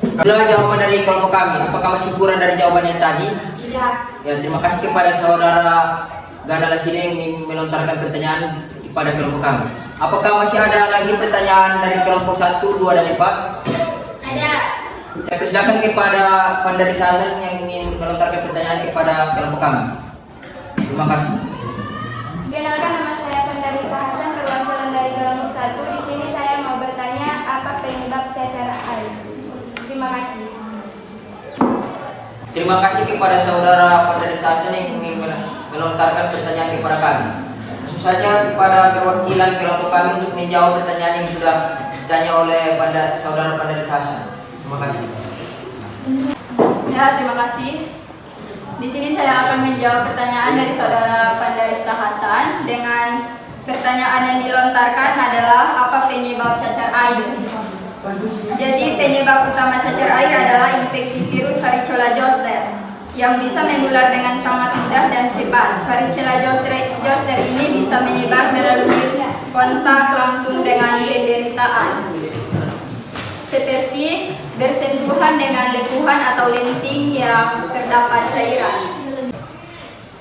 Itulah jawaban dari kelompok kami. Apakah masih kurang dari jawaban yang tadi? Iya. Ya, terima kasih kepada saudara Gandala sini yang ingin melontarkan pertanyaan kepada kelompok kami. Apakah masih ada lagi pertanyaan dari kelompok 1, 2, dan 4? Ada. Saya persilakan kepada Pandaris Hasan yang ingin melontarkan pertanyaan kepada kelompok kami. Terima kasih. Kenalkan, nama saya Pandaris Hasan, perwakilan dari kelompok 1. Di sini saya mau bertanya apa penyebab cacar air. Terima kasih. Terima kasih kepada saudara Pandaris Hasan yang ingin melontarkan pertanyaan kepada kami. Langsung saja kepada perwakilan kelompok kami untuk menjawab pertanyaan yang sudah ditanya oleh saudara Pandaris Hasan. Terima kasih. Ya, terima kasih. Di sini saya akan menjawab pertanyaan dari saudara Pandarista Hasan dengan pertanyaan yang dilontarkan adalah apa penyebab cacar air. Jadi penyebab utama cacar air adalah infeksi virus varicella zoster yang bisa menular dengan sangat mudah dan cepat. Varicella zoster ini bisa menyebar melalui kontak langsung dengan penderitaan, seperti bersentuhan dengan lekuhan atau lenting yang terdapat cairan.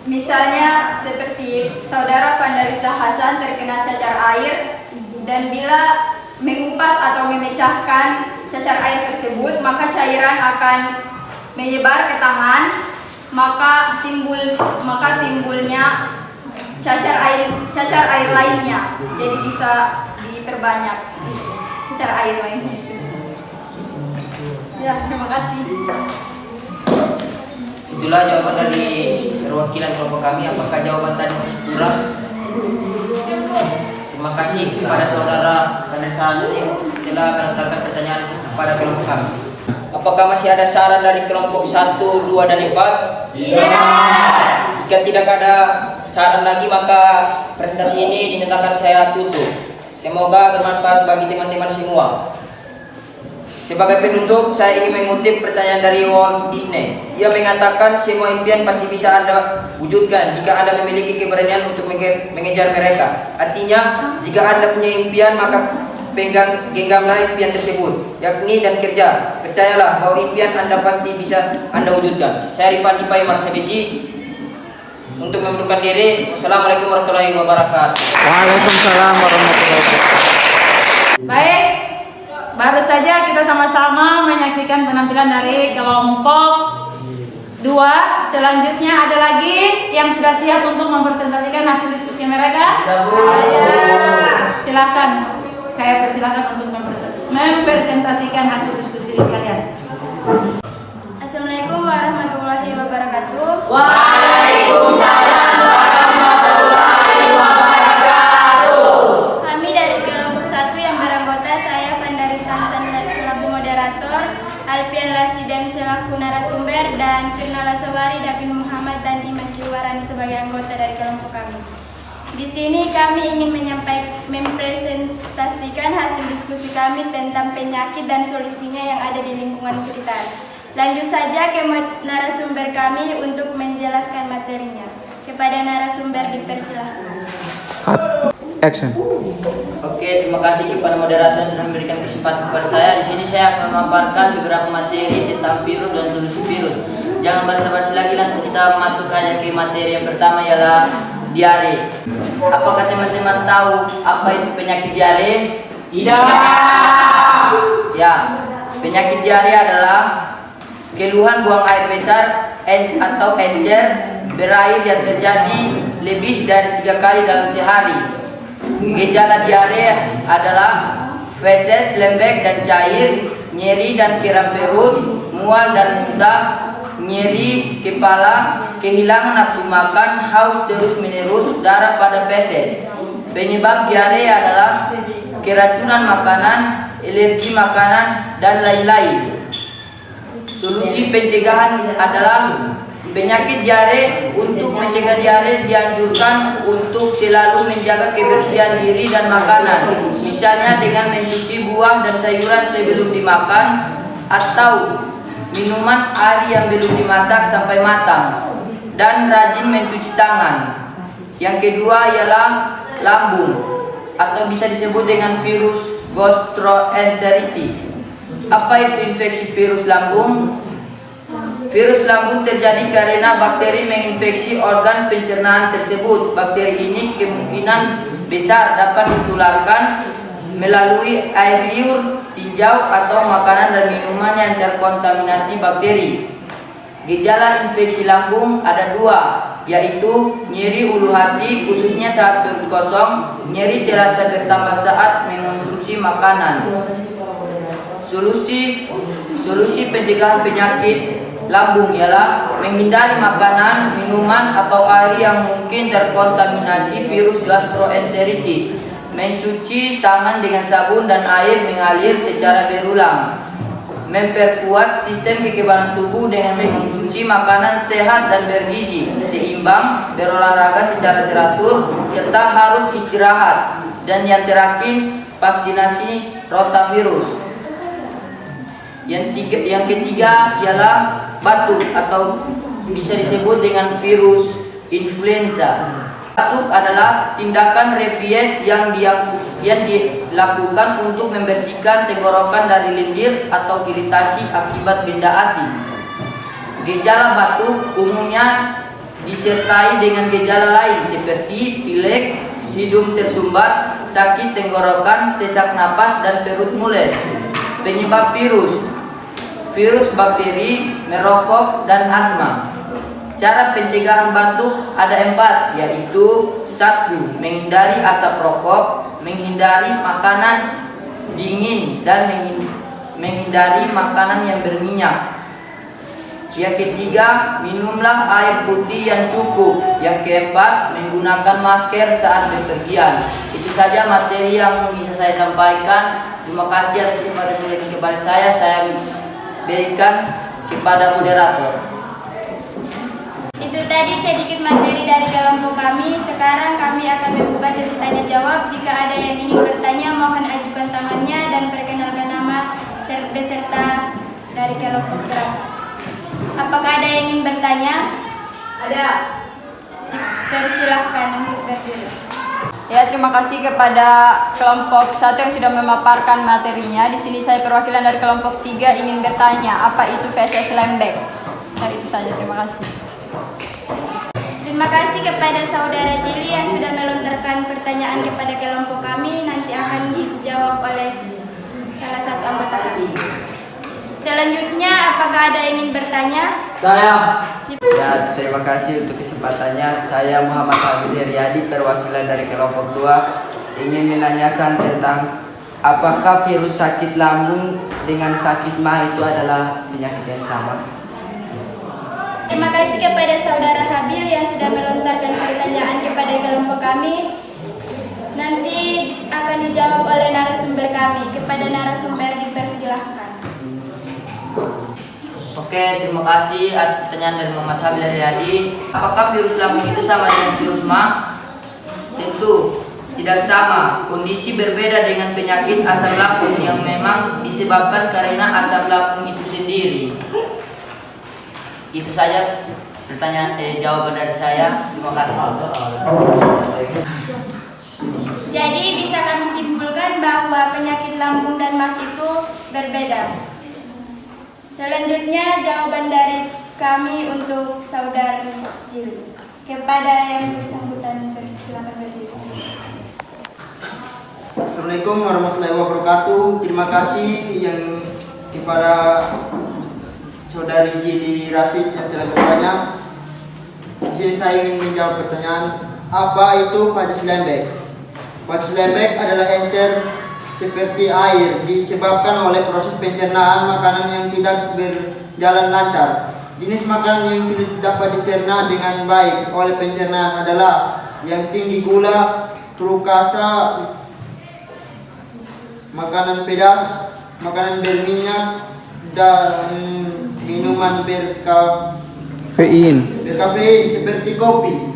Misalnya seperti saudara Pandarista Hasan terkena cacar air dan bila mengupas atau memecahkan cacar air tersebut, maka cairan akan menyebar ke tangan, maka timbulnya cacar air lainnya. Jadi bisa diperbanyak cacar air lainnya. Ya, terima kasih. Itulah jawaban dari perwakilan kelompok kami. Apakah jawaban tadi masih kurang? Cukup. Terima kasih kepada saudara Pandaris Hasan yang telah melontarkan pertanyaan kepada kelompok kami. Apakah masih ada saran dari kelompok 1, 2, dan 4? Iya. Jika tidak ada saran lagi, maka presentasi ini dinyatakan saya tutup. Semoga bermanfaat bagi teman-teman semua. Sebagai penutup, saya ingin mengutip pertanyaan dari Walt Disney. Ia mengatakan semua impian pasti bisa Anda wujudkan jika Anda memiliki keberanian untuk mengejar mereka. Artinya, jika Anda punya impian, maka genggamlah impian tersebut, yakni dan kerja. Percayalah bahwa impian Anda pasti bisa Anda wujudkan. Saya Rifan Dipai Marsabesi untuk mengundurkan diri. Wassalamualaikum warahmatullahi wabarakatuh. Waalaikumsalam warahmatullahi wabarakatuh. Baik, baru saja kita sama-sama menyaksikan penampilan dari kelompok 2. Selanjutnya ada lagi yang sudah siap untuk mempresentasikan hasil diskusi mereka? Silakan, saya persilakan untuk mempresentasikan hasil diskusi kalian. Assalamualaikum warahmatullahi wabarakatuh. Waalaikumsalam warahmatullahi wabarakatuh. Kami dari kelompok 1 yang beranggota saya Pandarista Hasan selaku moderator, Alfian Lasiden selaku narasumber, dan Kirnala Sawari, Davin Muhammad, dan Iman Kiwarani sebagai anggota dari kelompok kami. Di sini kami ingin mempresentasikan hasil diskusi kami tentang penyakit dan solusinya yang ada di lingkungan sekitar. Lanjut saja ke narasumber kami untuk menjelaskan materinya. Kepada narasumber dipersilahkan. Action. Oke, terima kasih kepada moderator yang telah memberikan kesempatan kepada saya. Di sini saya akan memaparkan beberapa materi tentang virus dan solusi virus. Jangan basa-basi lagi, langsung kita masuk aja ke materi yang pertama, ialah diare. Apakah teman-teman tahu apa itu penyakit diare? Tidak. Ya, penyakit diare adalah keluhan buang air besar atau encer berair yang terjadi lebih dari 3 kali dalam sehari. Gejala diare adalah feses lembek dan cair, nyeri dan kram perut, mual dan muntah, nyeri kepala, kehilangan nafsu makan, haus terus-menerus, darah pada feses. Penyebab diare adalah keracunan makanan, alergi makanan, dan lain-lain. Solusi pencegahan adalah penyakit diare. Untuk mencegah diare dianjurkan untuk selalu menjaga kebersihan diri dan makanan, misalnya dengan mencuci buah dan sayuran sebelum dimakan atau minuman air yang belum dimasak sampai matang, dan rajin mencuci tangan. Yang kedua ialah lambung atau bisa disebut dengan virus gastroenteritis. Apa itu infeksi virus lambung? Virus lambung terjadi karena bakteri menginfeksi organ pencernaan tersebut. Bakteri ini kemungkinan besar dapat ditularkan melalui air liur, tinjau, atau makanan dan minuman yang terkontaminasi bakteri. Gejala infeksi lambung ada 2, yaitu nyeri ulu hati khususnya saat perut kosong, nyeri terasa bertambah saat mengonsumsi makanan. Solusi pencegahan penyakit lambung ialah menghindari makanan, minuman, atau air yang mungkin terkontaminasi virus gastroenteritis, mencuci tangan dengan sabun dan air mengalir secara berulang, memperkuat sistem kekebalan tubuh dengan mengonsumsi makanan sehat dan bergizi, seimbang, berolahraga secara teratur, serta harus istirahat, dan yang terakhir vaksinasi rotavirus. Yang ketiga ialah batuk atau bisa disebut dengan virus influenza. Batuk adalah tindakan refleks yang dilakukan untuk membersihkan tenggorokan dari lendir atau iritasi akibat benda asing. Gejala batuk umumnya disertai dengan gejala lain seperti pilek, hidung tersumbat, sakit tenggorokan, sesak napas, dan perut mules. Penyebab virus, bakteri, merokok, dan asma. Cara pencegahan batuk ada 4, yaitu 1. Menghindari asap rokok, menghindari makanan dingin, dan menghindari makanan yang berminyak. Yang ketiga, minumlah air putih yang cukup. Yang keempat, menggunakan masker saat bepergian. Itu saja materi yang bisa saya sampaikan. Terima kasih atas kesempatan kepada saya berikan kepada moderator. Itu tadi sedikit materi dari kelompok kami. Sekarang kami akan membuka sesi tanya jawab. Jika ada yang ingin bertanya, mohon ajukan tangannya dan perkenalkan nama beserta dari kelompok gerak. Apakah ada yang ingin bertanya? Ada. Persilahkan untuk berdiri. Ya, terima kasih kepada kelompok 1 yang sudah memaparkan materinya. Di sini saya perwakilan dari kelompok 3 ingin bertanya, apa itu feses lembek? Nah, itu saja, terima kasih. Terima kasih kepada saudara Jili yang sudah melontarkan pertanyaan kepada kelompok kami. Nanti akan dijawab oleh salah satu anggota kami. Selanjutnya, apakah ada yang ingin bertanya? Saya. Ya, terima kasih untuk kesempatannya. Saya Muhammad Hamid Riyadi, perwakilan dari kelompok 2, ingin menanyakan tentang apakah virus sakit lambung dengan sakit mah itu adalah penyakit yang sama? Terima kasih kepada saudara Habil yang sudah melontarkan pertanyaan kepada kelompok kami. Nanti akan dijawab oleh narasumber kami. Kepada narasumber dipersilahkan. Oke, terima kasih atas pertanyaan dari Muhammad Habil Riyadi. Apakah virus lambung itu sama dengan virus mah? Tentu tidak sama. Kondisi berbeda dengan penyakit asam lambung yang memang disebabkan karena asam lambung itu sendiri. Itu saja pertanyaan jawaban dari saya. Terima kasih. Jadi bisa kami simpulkan bahwa penyakit lambung dan mah itu berbeda. Selanjutnya jawaban dari kami untuk saudara Jili. Kepada yang bersangkutan silakan berdiri. Assalamualaikum warahmatullahi wabarakatuh. Terima kasih yang kepada saudari Jili Rasid yang telah bertanya. Di sini saya ingin menjawab pertanyaan, apa itu feses lembek? Feses lembek adalah encer seperti air disebabkan oleh proses pencernaan makanan yang tidak berjalan lancar. Jenis makanan yang sulit dapat dicerna dengan baik oleh pencernaan adalah yang tinggi gula, frukasa, makanan pedas, makanan berminyak, dan minuman berkafein seperti kopi.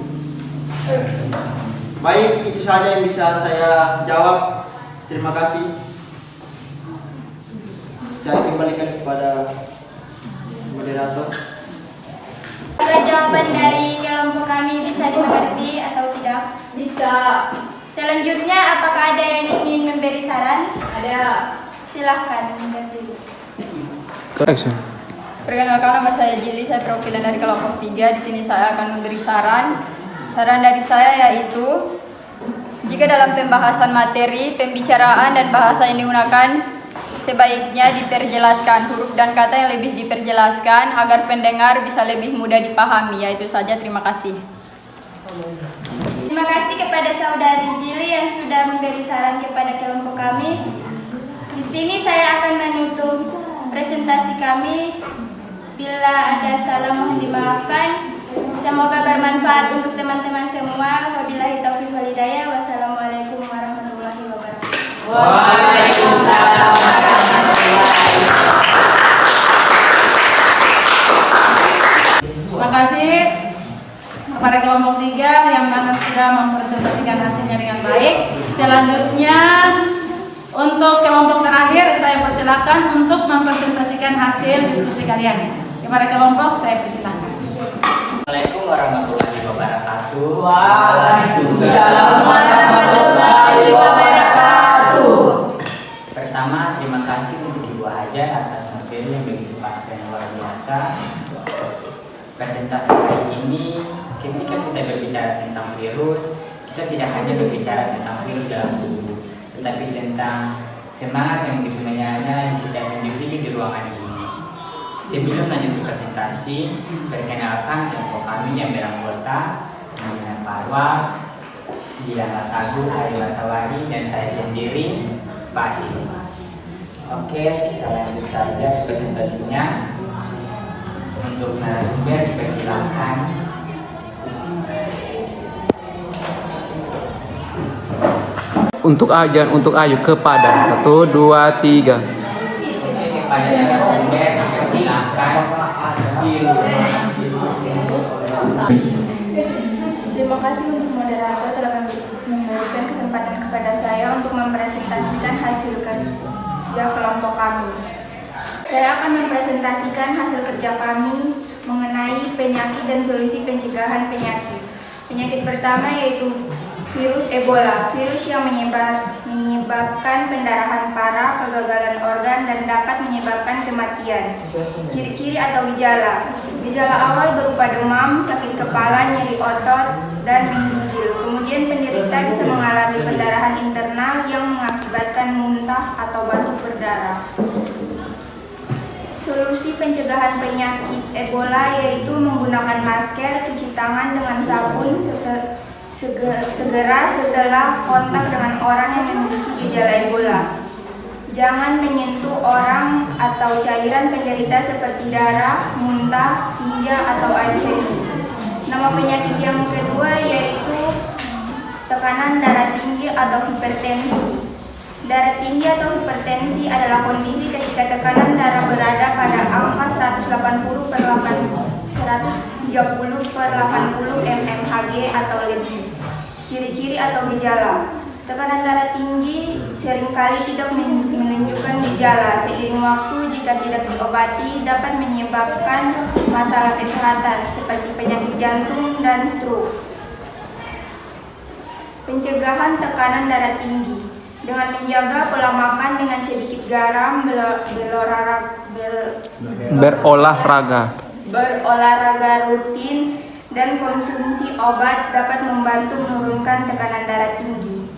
Baik, itu saja yang bisa saya jawab. Terima kasih. Saya kembalikan kepada moderator. Apakah jawaban dari kelompok kami bisa dimengerti atau tidak? Bisa. Selanjutnya, apakah ada yang ingin memberi saran? Ada. Silahkan berdiri. Action. Perkenalkan, nama saya Jili, saya perwakilan dari kelompok 3. Di sini saya akan memberi saran. Saran dari saya yaitu, jika dalam pembahasan materi, pembicaraan dan bahasa yang digunakan sebaiknya diperjelaskan huruf dan kata yang lebih diperjelaskan agar pendengar bisa lebih mudah dipahami. Yaitu saja, terima kasih. Terima kasih kepada saudari Jili yang sudah memberi saran kepada kelompok kami. Di sini saya akan menutup presentasi kami. Bila ada salah mohon dimaafkan. Semoga bermanfaat untuk teman-teman semua. Wabillahi taufiq wal hidayah. Wassalamualaikum warahmatullahi wabarakatuh. Waalaikumsalam warahmatullahi wabarakatuh. Terima kasih kepada kelompok 3 yang mana sudah mempresentasikan hasilnya dengan baik. Selanjutnya untuk kelompok terakhir saya persilakan untuk mempresentasikan hasil diskusi kalian. Kepada kelompok saya persilakan. Assalamualaikum warahmatullahi wabarakatuh. Waalaikumsalam warahmatullahi wabarakatuh. Pertama, terima kasih untuk Ibu Hajar atas materi yang begitu pas dan luar biasa. Presentasi hari ini, ketika kita berbicara tentang virus, kita tidak hanya berbicara tentang virus dalam tubuh, tetapi tentang semangat yang begitu menyala di setiap individu di ruangan ini. Sebelum lanjut ke presentasi, perkenalkan kelompok kami yang beranggota Nana Parwa, Gilang Latagu, Ari Lasawari, dan saya sendiri, Pak Hidi. Oke, kita lanjut saja ke presentasinya. Untuk narasumber dipersilakan. Untuk ajan, untuk ayu kepada 1, 2, 3. Oke, kepada narasumber dipersilakan. Terima kasih untuk moderator telah memberikan kesempatan kepada saya untuk mempresentasikan hasil kerja kelompok kami. Saya akan mempresentasikan hasil kerja kami mengenai penyakit dan solusi pencegahan penyakit. Penyakit pertama yaitu virus Ebola, virus yang menyebabkan pendarahan parah, kegagalan organ, dan dapat menyebabkan kematian. Ciri-ciri atau gejala. Gejala awal berupa demam, sakit kepala, nyeri otot, dan menggigil. Kemudian penderita bisa mengalami pendarahan internal yang mengakibatkan muntah atau batuk berdarah. Solusi pencegahan penyakit Ebola yaitu menggunakan masker, cuci tangan dengan sabun segera setelah kontak dengan orang yang memiliki gejala Ebola. Jangan menyentuh orang atau cairan penderita seperti darah, muntah, tinja, atau air seni. Nama penyakit yang kedua yaitu tekanan darah tinggi atau hipertensi. Darah tinggi atau hipertensi adalah kondisi ketika tekanan darah berada pada angka 130 per 80 mmHg atau lebih. Ciri-ciri atau gejala. Tekanan darah tinggi seringkali tidak menunjukkan gejala. Seiring waktu, jika tidak diobati, dapat menyebabkan masalah kesehatan seperti penyakit jantung dan stroke. Pencegahan tekanan darah tinggi dengan menjaga pola makan dengan sedikit garam, berolahraga rutin, dan konsumsi obat dapat membantu menurunkan tekanan darah tinggi.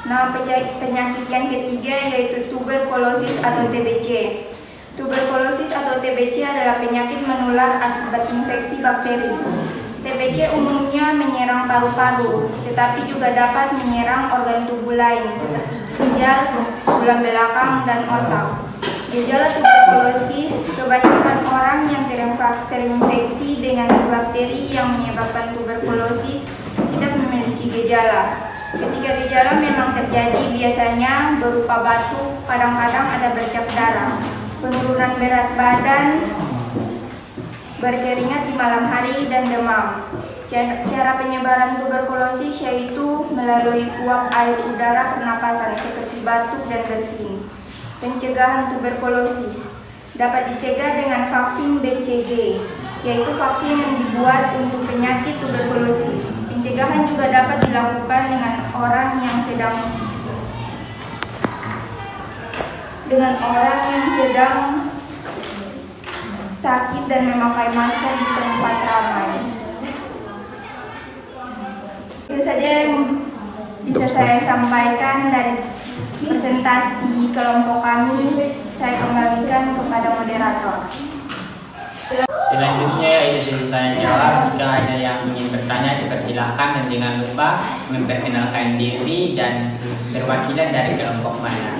Nama penyakit yang ketiga yaitu tuberkulosis atau TBC. Tuberkulosis atau TBC adalah penyakit menular akibat infeksi bakteri. TBC umumnya menyerang paru-paru, tetapi juga dapat menyerang organ tubuh lain seperti ginjal, tulang belakang, dan otak. Gejala tuberkulosis, kebanyakan orang yang terinfeksi dengan bakteri yang menyebabkan tuberkulosis tidak memiliki gejala. Ketika gejala memang terjadi, biasanya berupa batuk, kadang-kadang ada bercak darah, penurunan berat badan, berkeringat di malam hari, dan demam. Cara penyebaran tuberkulosis yaitu melalui uap air udara pernapasan seperti batuk dan bersin. Pencegahan tuberkulosis dapat dicegah dengan vaksin BCG, yaitu vaksin yang dibuat untuk penyakit tuberkulosis. Pencegahan juga dapat dilakukan dengan orang yang sedang sakit dan memakai masker di tempat ramai. Itu saja yang bisa saya sampaikan dari presentasi kelompok kami. Saya kembalikan kepada moderator. Selanjutnya yaitu tanya jawab. Jika ada yang ingin bertanya dipersilakan dan jangan lupa memperkenalkan diri dan perwakilan dari kelompok mana.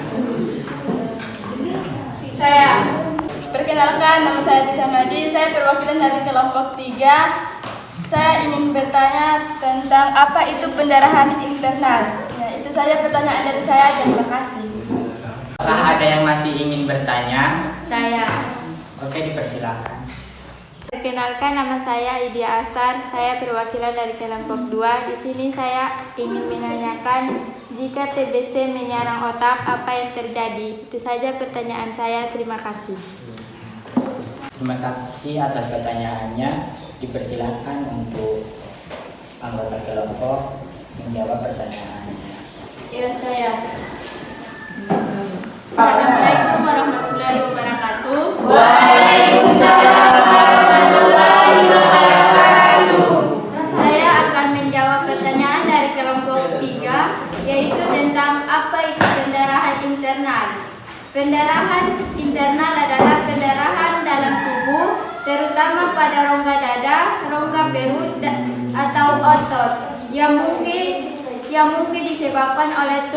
Saya perkenalkan, nama saya Tisa Madi, saya perwakilan dari kelompok 3. Saya ingin bertanya tentang apa itu pendarahan internal. Ya, itu saja pertanyaan dari saya. Terima kasih. Apakah ada yang masih ingin bertanya? Saya. Oke, dipersilakan. Perkenalkan, nama saya Idia Astar. Saya perwakilan dari kelompok 2. Di sini saya ingin menanyakan jika TBC menyerang otak, apa yang terjadi? Itu saja pertanyaan saya. Terima kasih. Terima kasih atas pertanyaannya. Dipersilakan untuk anggota kelompok menjawab pertanyaannya. Ya, saya. Assalamualaikum warahmatullahi wabarakatuh. Waalaikumsalam warahmatullahi wabarakatuh. Saya akan menjawab pertanyaan dari kelompok 3, yaitu tentang apa itu pendarahan internal. Pendarahan internal adalah pendarahan dalam tubuh, terutama pada rongga dada, rongga perut, atau otot yang mungkin disebabkan oleh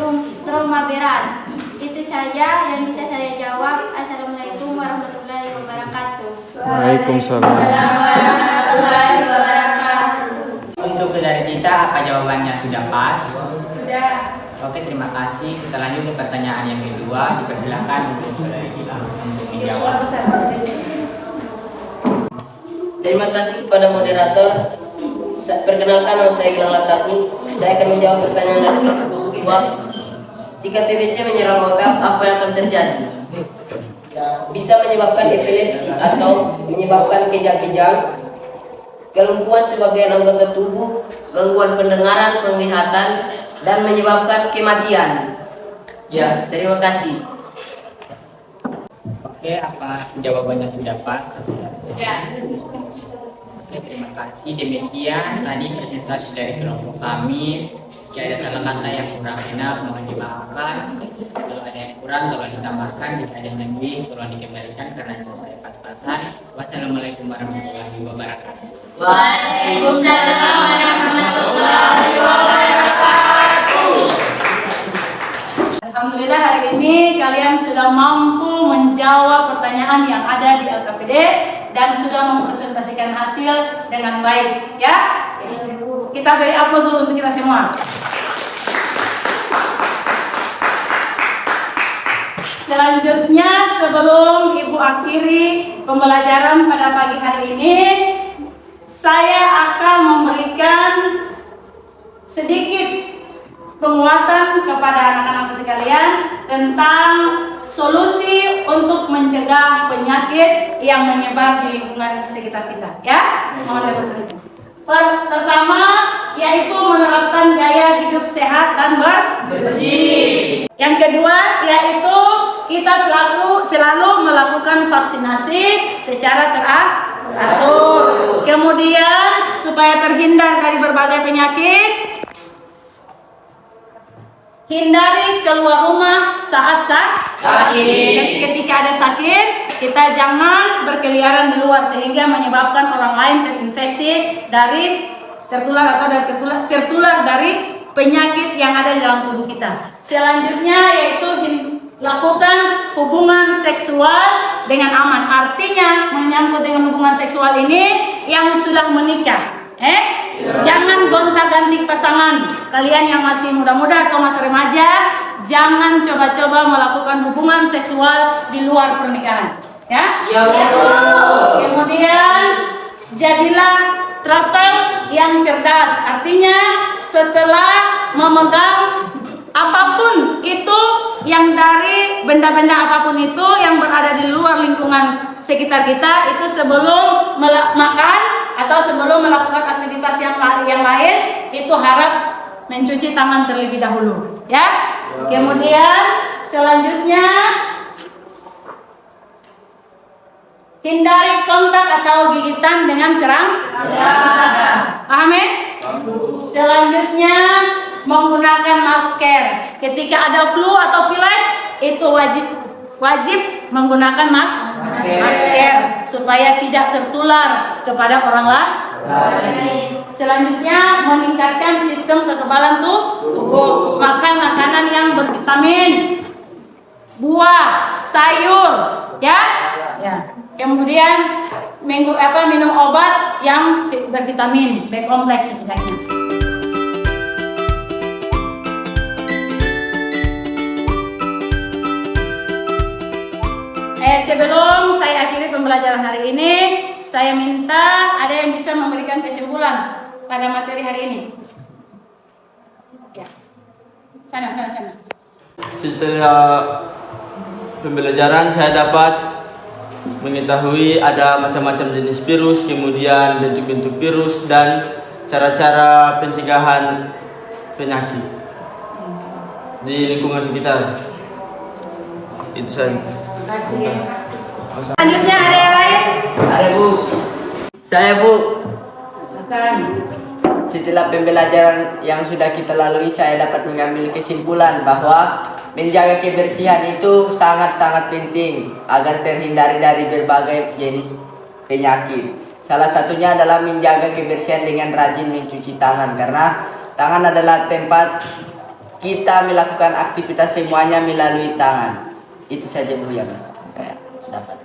trauma berat. Itu saja yang bisa saya jawab. Assalamualaikum warahmatullahi wabarakatuh. Waalaikumsalam warahmatullahi wabarakatuh. Untuk saudari Tisa, apa jawabannya sudah pas? Sudah. Oke, terima kasih. Kita lanjut ke pertanyaan yang kedua. Dipersilakan untuk saudari Gilang untuk menjawab. Terima kasih kepada moderator. Perkenalkan, nama saya Gilang Lataku. Saya akan menjawab pertanyaan dari kelompok 2. Jika TBC menyerang otak, apa yang akan terjadi? Bisa menyebabkan epilepsi atau menyebabkan kejang-kejang, kelumpuhan sebagian anggota tubuh, gangguan pendengaran, penglihatan, dan menyebabkan kematian. Ya, terima kasih. Oke, apa jawabannya sudah pas? Sudah. Oke, terima kasih. Demikian tadi presentasi dari kelompok kami. Jika ada salah kata yang kurang enak, mohon dimaafkan. Kalau ada yang kurang, tolong ditambahkan. Jika ada yang lebih, tolong dikembalikan karena itu saya pas-pasan. Wassalamualaikum warahmatullahi wabarakatuh. Waalaikumsalam warahmatullahi wabarakatuh. Alhamdulillah hari ini kalian sudah mampu menjawab pertanyaan yang ada di LKPD dan sudah mempresentasikan hasil dengan baik, ya. Kita beri aplaus dulu untuk kita semua. Selanjutnya, sebelum Ibu akhiri pembelajaran pada pagi hari ini, saya akan memberikan sedikit penguatan kepada anak-anak sekalian tentang solusi untuk mencegah penyakit yang menyebar di lingkungan sekitar kita, ya. Mohon diperhatikan. Pertama, yaitu menerapkan gaya hidup sehat dan bersih. Yang kedua, yaitu kita selalu melakukan vaksinasi secara teratur. Kemudian, supaya terhindar dari berbagai penyakit, hindari keluar rumah saat sakit. Jadi ketika ada sakit, kita jangan berkeliaran di luar sehingga menyebabkan orang lain terinfeksi dari tertular dari penyakit yang ada di dalam tubuh kita. Selanjutnya yaitu lakukan hubungan seksual dengan aman. Artinya menyangkut dengan hubungan seksual ini yang sudah menikah. Jangan gonta-ganti pasangan. Kalian yang masih muda-muda atau masih remaja, jangan coba-coba melakukan hubungan seksual di luar pernikahan, ya. Kemudian jadilah travel yang cerdas. Artinya setelah memegang apapun itu yang dari benda-benda apapun itu yang berada di luar lingkungan sekitar kita, itu sebelum makan atau sebelum melakukan aktivitas yang lain, itu harap mencuci tangan terlebih dahulu, ya. Kemudian selanjutnya hindari kontak atau gigitan dengan serangga. Paham ya? Selanjutnya menggunakan masker. Ketika ada flu atau pilek itu wajib menggunakan masker supaya tidak tertular kepada orang lain. Selanjutnya meningkatkan sistem kekebalan tubuh. Makan makanan yang bervitamin, buah, sayur, ya. Kemudian minum obat yang bervitamin B kompleks setidaknya. Sebelum saya akhiri pembelajaran hari ini, saya minta ada yang bisa memberikan kesimpulan pada materi hari ini. Ya. Sana. Setelah pembelajaran saya dapat mengetahui ada macam-macam jenis virus, kemudian bentuk-bentuk virus dan cara-cara pencegahan penyakit di lingkungan sekitar. Itu saja. Terima kasih. Selanjutnya ada yang lain? Ada Bu. Saya Bu. Bukan. Setelah pembelajaran yang sudah kita lalui, saya dapat mengambil kesimpulan bahwa menjaga kebersihan itu sangat-sangat penting agar terhindari dari berbagai jenis penyakit. Salah satunya adalah menjaga kebersihan dengan rajin mencuci tangan, karena tangan adalah tempat kita melakukan aktivitas semuanya melalui tangan. Itu saja Bu yang saya dapat.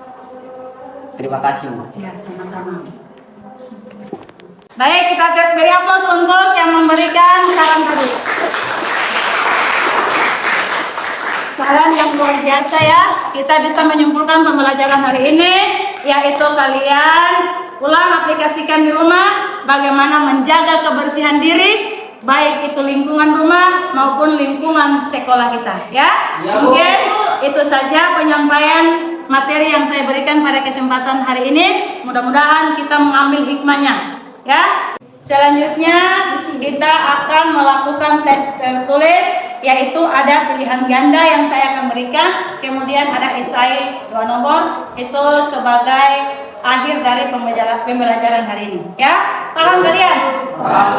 Terima kasih Bu. Ya, sama-sama. Baik, kita beri aplaus untuk yang memberikan saran tadi. Saran yang luar biasa ya. Kita bisa menyimpulkan pembelajaran hari ini, yaitu kalian ulang aplikasikan di rumah bagaimana menjaga kebersihan diri, baik itu lingkungan rumah maupun lingkungan sekolah kita, ya. Mungkin itu saja penyampaian materi yang saya berikan pada kesempatan hari ini. Mudah-mudahan kita mengambil hikmahnya, ya. Selanjutnya kita akan melakukan tes tertulis, yaitu ada pilihan ganda yang saya akan berikan, kemudian ada esai 2 nomor, itu sebagai akhir dari pembelajaran hari ini, ya. Paham kalian? Paham.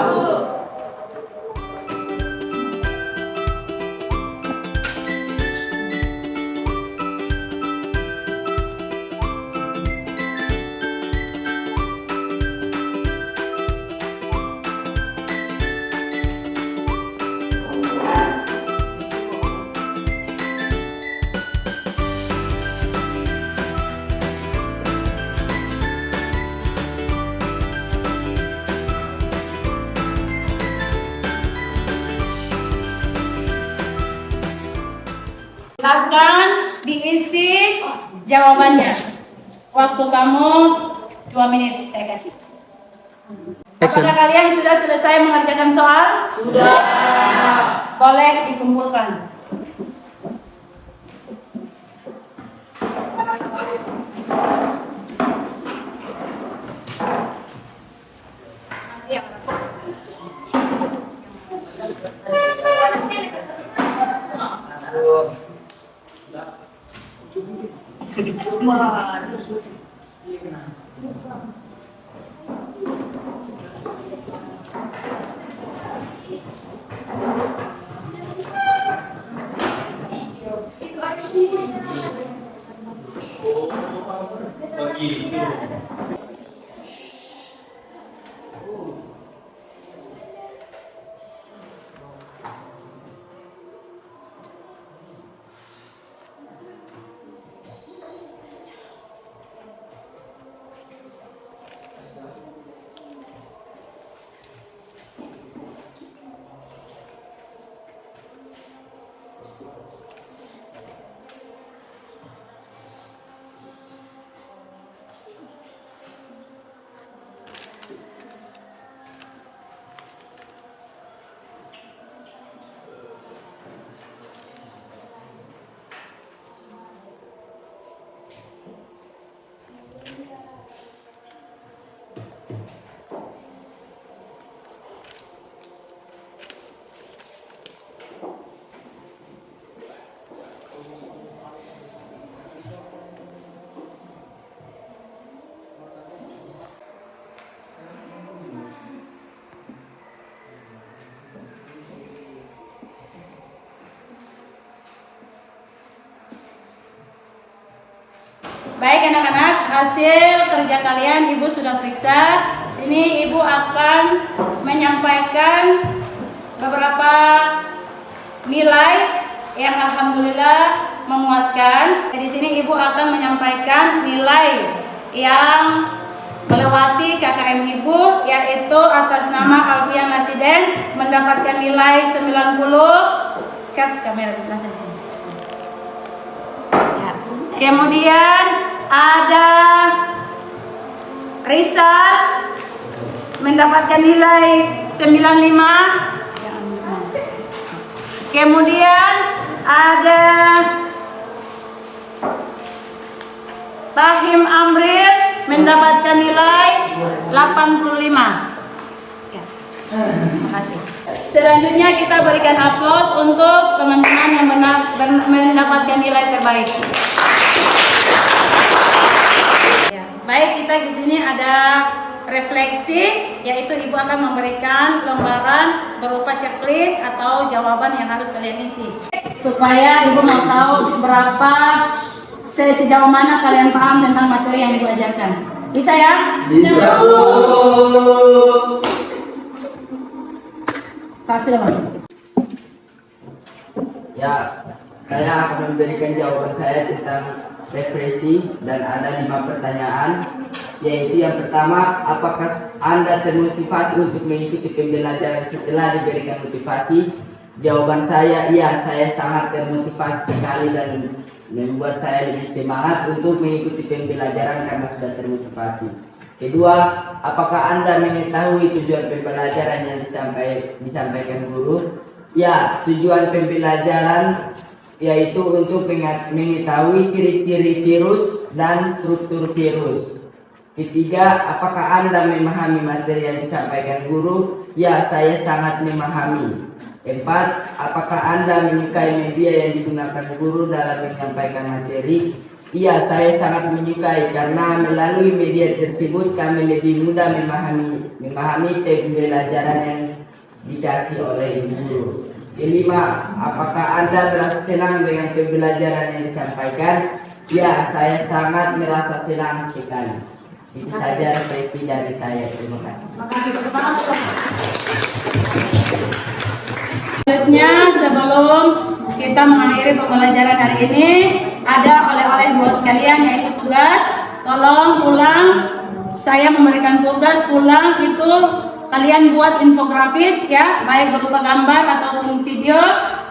Akan diisi jawabannya. Waktu kamu 2 menit saya kasih. Apakah kalian sudah selesai mengerjakan soal? Sudah. Boleh dikumpulkan. Baik anak-anak, hasil kerja kalian Ibu sudah periksa. Sini Ibu akan menyampaikan beberapa nilai yang alhamdulillah memuaskan. Di sini Ibu akan menyampaikan nilai yang melewati KKM Ibu, yaitu atas nama Alfian Lasiden mendapatkan nilai 90. Kamera di belakang sini. Ya. Kemudian ada Rizal mendapatkan nilai 95. Kemudian ada Tahim Amril mendapatkan nilai 85. Ya. Terima kasih. Selanjutnya kita berikan aplaus untuk teman-teman yang mendapatkan nilai terbaik. Ya. Baik, kita di sini ada refleksi, yaitu Ibu akan memberikan lembaran berupa checklist atau jawaban yang harus kalian isi. Supaya Ibu mau tahu berapa sejauh mana kalian paham tentang materi yang Ibu ajarkan. Bisa ya? Bisa. Pak, sudah Pak. Ya, saya akan memberikan jawaban saya tentang refleksi dan ada 5 pertanyaan, yaitu yang pertama, apakah Anda termotivasi untuk mengikuti pembelajaran setelah diberikan motivasi? Jawaban saya, iya, saya sangat termotivasi sekali dan membuat saya lebih semangat untuk mengikuti pembelajaran karena sudah termotivasi. Kedua, apakah Anda mengetahui tujuan pembelajaran yang disampaikan guru? Ya, tujuan pembelajaran yaitu untuk mengetahui ciri-ciri virus dan struktur virus. Ketiga, apakah Anda memahami materi yang disampaikan guru? Ya, saya sangat memahami. 4. Apakah Anda menyukai media yang digunakan guru dalam menyampaikan materi? Iya, saya sangat menyukai karena melalui media tersebut kami lebih mudah memahami pembelajaran yang dikasih oleh guru. 5. Apakah Anda merasa senang dengan pembelajaran yang disampaikan? Ya, saya sangat merasa senang sekali. Itu saja refleksi dari saya. Terima kasih. Selanjutnya, sebelum kita mengakhiri pembelajaran hari ini, ada oleh-oleh buat kalian, yaitu tugas. Tolong pulang, saya memberikan tugas pulang itu kalian buat infografis ya, baik berupa gambar ataupun video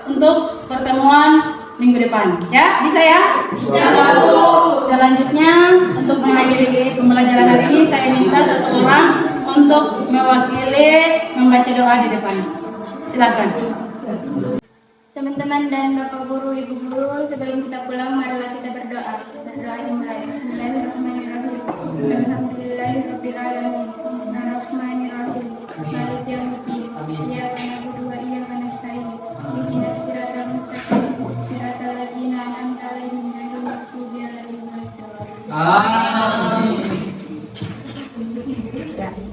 untuk pertemuan minggu depan. Ya, bisa ya? Bisa, Bu. Selanjutnya, untuk mengakhiri pembelajaran hari ini, saya minta satu orang untuk mewakili membaca doa di depan. Silakan. Teman-teman dan Bapak Guru, Ibu Guru, sebelum kita pulang, marilah kita berdoa. Berdoa dimulai. Bismillahirrahmanirrahim. Alhamdulillahirabbil alamin. Arrahmanirrahim. Maliki yaumiddin. Iyyaka na'budu wa iyyaka nasta'in. Ihdinas siratal mustaqim. Siratal ladzina an'amta 'alaihim ghairil maghdubi 'alaihim waladdallin. Amin.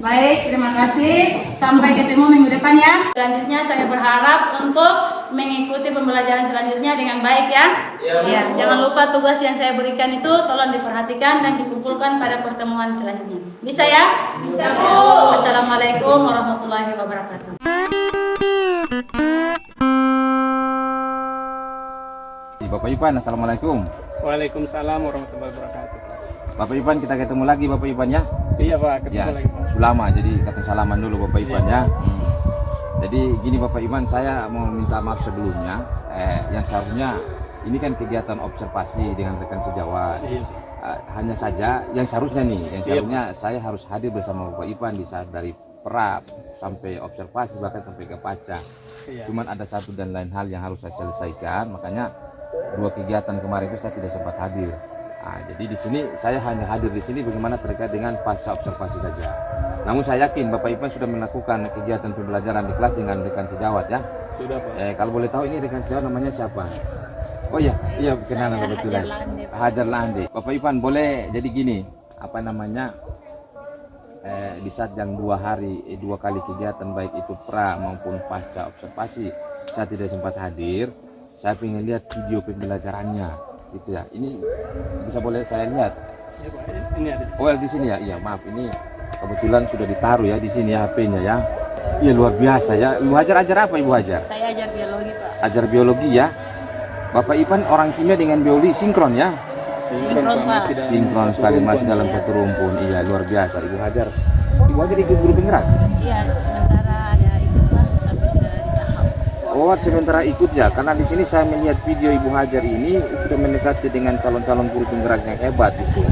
Baik, terima kasih. Sampai ketemu minggu depan ya. Selanjutnya saya berharap untuk mengikuti pembelajaran selanjutnya dengan baik ya. Ya, jangan lupa tugas yang saya berikan itu tolong diperhatikan dan dikumpulkan pada pertemuan selanjutnya. Bisa ya? Bisa, Bu. Assalamualaikum warahmatullahi wabarakatuh. Bapak Ipan, assalamualaikum. Waalaikumsalam warahmatullahi wabarakatuh. Bapak Ipan, kita ketemu lagi Bapak Ipan ya. Iya Pak, ketemu Ya, lagi Pak. Sulama, jadi kata salaman dulu Bapak Ipan ya. Jadi gini Bapak Ipan, saya mau minta maaf sebelumnya. Yang seharusnya ini kan kegiatan observasi dengan rekan sejawat. Hanya saja yang seharusnya saya harus hadir bersama Bapak Ipan di saat dari pra sampai observasi bahkan sampai ke paca. Cuman ada satu dan lain hal yang harus saya selesaikan, makanya 2 kegiatan kemarin itu saya tidak sempat hadir. Nah, jadi di sini saya hanya hadir di sini bagaimana terkait dengan pasca observasi saja. Namun saya yakin Bapak Ipan sudah melakukan kegiatan pembelajaran di kelas dengan rekan sejawat ya. Sudah Pak. Kalau boleh tahu ini rekan sejawat namanya siapa? Oh iya kenalan kebetulan. Hajar Lande. Bapak Ipan boleh jadi gini, di saat yang 2 kali kegiatan baik itu pra maupun pasca observasi saya tidak sempat hadir. Saya ingin lihat video pembelajarannya gitu ya. Ini bisa boleh saya lihat? Ya, Pak. Ini ada di sini. Oh, di sini ya. Iya, maaf, ini kebetulan sudah ditaruh ya di sini ya HP-nya ya. Iya, luar biasa ya. Ibu Hajar ajar apa Ibu Hajar? Saya ajar biologi, Pak. Ajar biologi ya. Bapak Ipan orang kimia dengan biologi sinkron ya. Sinkron, Pak. Sinkron sekali, masih dalam satu rumpun. Iya, luar biasa Ibu Hajar. Ibu Hajar ikut guru penggerak? Iya, sementara ada ikut, Pak, sampai sudah di tahap. Oh, sementara ikut ya. Karena di sini saya melihat video Ibu Hajar ini sudah mendekati dengan calon-calon guru penggerak yang hebat itu.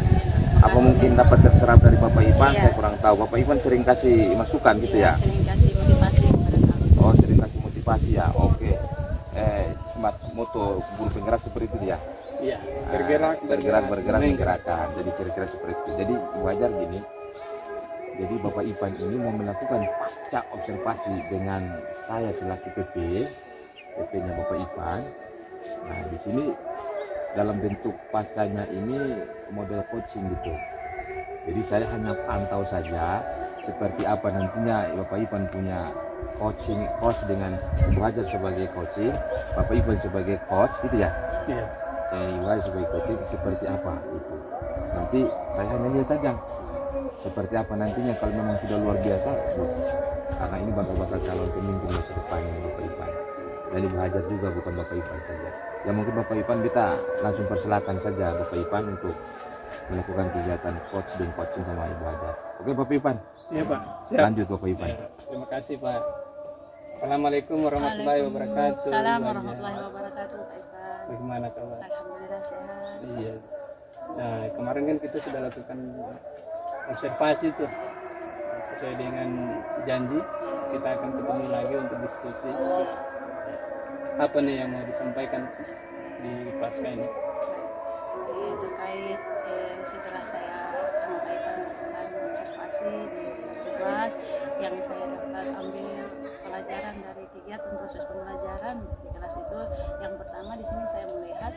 Apa mungkin dapat terserap dari Bapak Ipan? Iya. Saya kurang tahu. Bapak Ipan sering kasih masukan gitu ya? Sering kasih motivasi kepada kami. Oh, sering kasih motivasi ya. Oke. Moto guru penggerak seperti itu ya. Iya, bergerak, menggerakkan. Jadi kira-kira seperti itu. Jadi Ibu Hajar gini. Jadi Bapak Ipan ini mau melakukan pasca observasi dengan saya selaku PP-nya Bapak Ipan. Nah, di sini dalam bentuk pascanya ini model coaching gitu. Jadi saya hanya pantau saja seperti apa nantinya Bapak Ipan punya coach dengan Ibu Hajar sebagai coaching, Bapak Ipan sebagai coach gitu ya. Iya. Ibu Hajar sebagai coaching seperti apa itu. Nanti saya hanya lihat saja seperti apa nantinya kalau memang sudah luar biasa. Karena ini bakal calon pemimpin masa depannya Bapak Ipan. Dan Ibu Hajar juga bukan Bapak Ipan saja. Ya mungkin Bapak Ipan kita langsung persilakan saja Bapak Ipan untuk melakukan kegiatan coach dan coaching sama Ibu Hajar. Oke Bapak Ipan? Iya Pak, siap. Lanjut Bapak Ipan. Ya, terima kasih Pak. Assalamualaikum warahmatullahi wabarakatuh. Assalamualaikum warahmatullahi wabarakatuh, Pak Ipan. Bagaimana kabar? Alhamdulillah sehat. Iya. Nah, kemarin kan kita sudah lakukan observasi tuh. Sesuai dengan janji, kita akan ketemu lagi untuk diskusi. Apa nih yang mau disampaikan di pasca ini? Terkait setelah saya sama Pak Ipan melakukan observasi di kelas, yang saya dapat ambil pelajaran dari kegiatan proses pembelajaran di kelas itu, yang pertama di sini saya melihat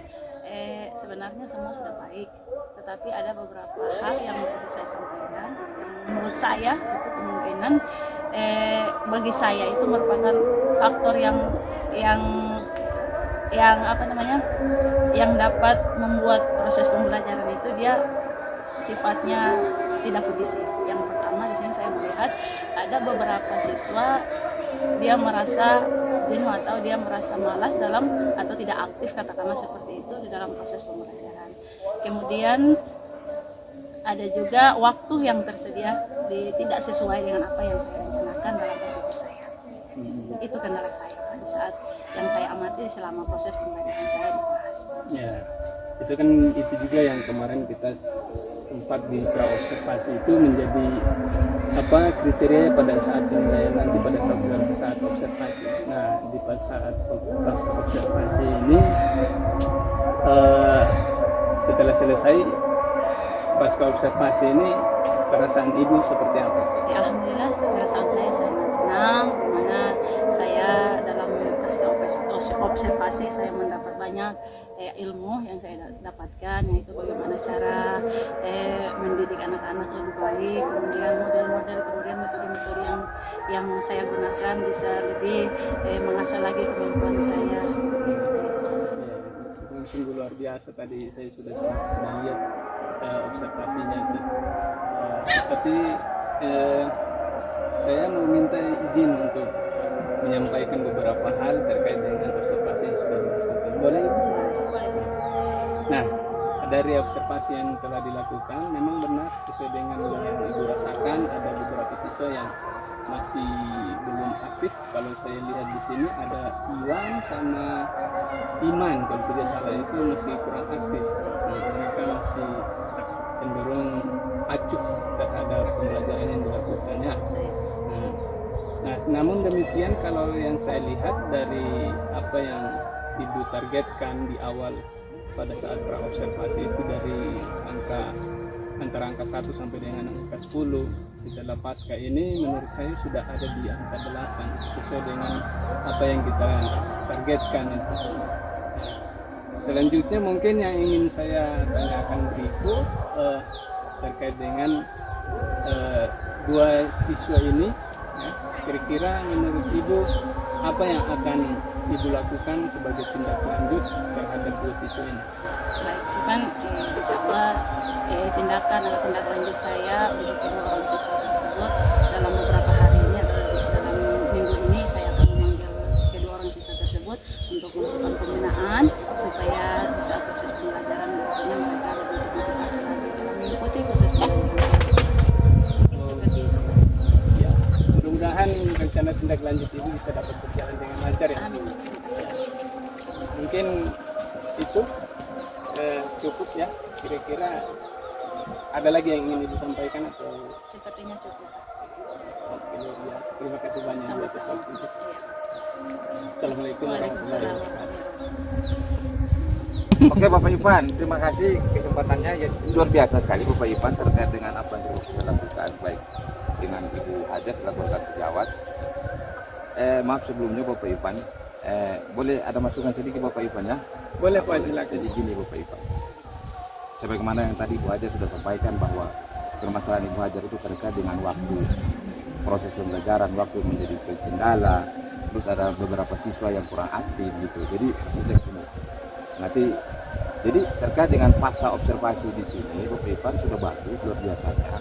sebenarnya semua sudah baik, tetapi ada beberapa hal yang perlu saya sampaikan yang menurut saya itu kemungkinan bagi saya itu merupakan faktor yang apa namanya, yang dapat membuat proses pembelajaran itu dia sifatnya tidak kondusif. Yang pertama di sini saya melihat ada beberapa siswa dia merasa jenuh atau dia merasa malas dalam atau tidak aktif, katakanlah seperti itu, di dalam proses pembelajaran. Kemudian ada juga waktu yang tersedia tidak sesuai dengan apa yang saya rencanakan dalam hidup saya. Itu kendala saya pada saat yang saya amati selama proses pembelajaran saya di kelas. Ya, itu kan itu juga yang kemarin kita sempat di praobservasi itu menjadi apa kriteria pada saat penilaian nanti pada saat observasi. Nah, di saat observasi ini setelah selesai pasca observasi ini perasaan ibu seperti apa? Ya, alhamdulillah perasaan saya sangat senang, karena saya dalam pasca observasi saya mendapat banyak ilmu yang saya dapatkan, yaitu bagaimana cara mendidik anak-anak lebih baik, kemudian model-model, kemudian metode-metode yang saya gunakan bisa lebih mengasah lagi kemampuan saya. Sungguh luar biasa, tadi saya sudah lihat observasinya itu. Tapi saya mau minta izin untuk menyampaikan beberapa hal terkait dengan observasi yang sudah dilakukan. Boleh Ibu? Nah, dari observasi yang telah dilakukan memang benar sesuai dengan yang Ibu rasakan, ada beberapa siswa yang masih belum aktif. Kalau saya lihat di sini ada Iwan sama Iman, kalau tidak salah itu masih kurang aktif. Mereka masih cenderung acuh terhadap pembelajaran yang dilakukannya. Nah, namun demikian kalau yang saya lihat dari apa yang Ibu targetkan di awal pada saat praobservasi itu dari antara angka 1 sampai dengan angka 10, setelah pasca ini menurut saya sudah ada di angka 8 sesuai dengan apa yang kita targetkan itu. Selanjutnya mungkin yang ingin saya tanyakan berikut terkait dengan dua siswa ini ya. Kira-kira menurut Ibu apa yang akan Ibu lakukan sebagai tindak lanjut terhadap dua siswa ini? Baik, kan insya Allah tindakan atau tindak lanjut saya untuk kedua orang siswa tersebut dalam beberapa hari ini atau dalam minggu ini saya akan memanggil kedua orang siswa tersebut untuk melakukan pembinaan supaya di saat proses pembelajaran berikutnya mereka lebih termotivasi lagi dalam mengikuti proses pembelajaran. Mungkin seperti itu. Ya, mudah-mudahan rencana tindak lanjut ini bisa dapat berjalan dengan lancar ya. Amin. Ya. Mungkin itu cukup ya. Kira-kira ada lagi yang ingin disampaikan atau? Sepertinya cukup. Oke, luar biasa. Terima kasih banyak atas waktunya. Iya. Assalamualaikum warahmatullahi wabarakatuh. Oke Bapak Ivan, terima kasih kesempatannya. Ya, luar biasa sekali Bapak Ivan terkait dengan apa yang kita lakukan, baik dengan Ibu Hajar selaku sejawat. Maaf sebelumnya Bapak Ivan, boleh ada masukan sedikit Bapak Ivan ya? Boleh Pak, silakan. Jadi gini Bapak Ivan, sebagaimana yang tadi Ibu Hajar sudah sampaikan bahwa permasalahan Ibu Hajar itu terkait dengan waktu proses pembelajaran, waktu menjadi kendala, terus ada beberapa siswa yang kurang aktif gitu. Jadi maksudnya gini, nanti jadi terkait dengan pasca observasi di sini Bapak Ivan sudah bagus luar biasanya.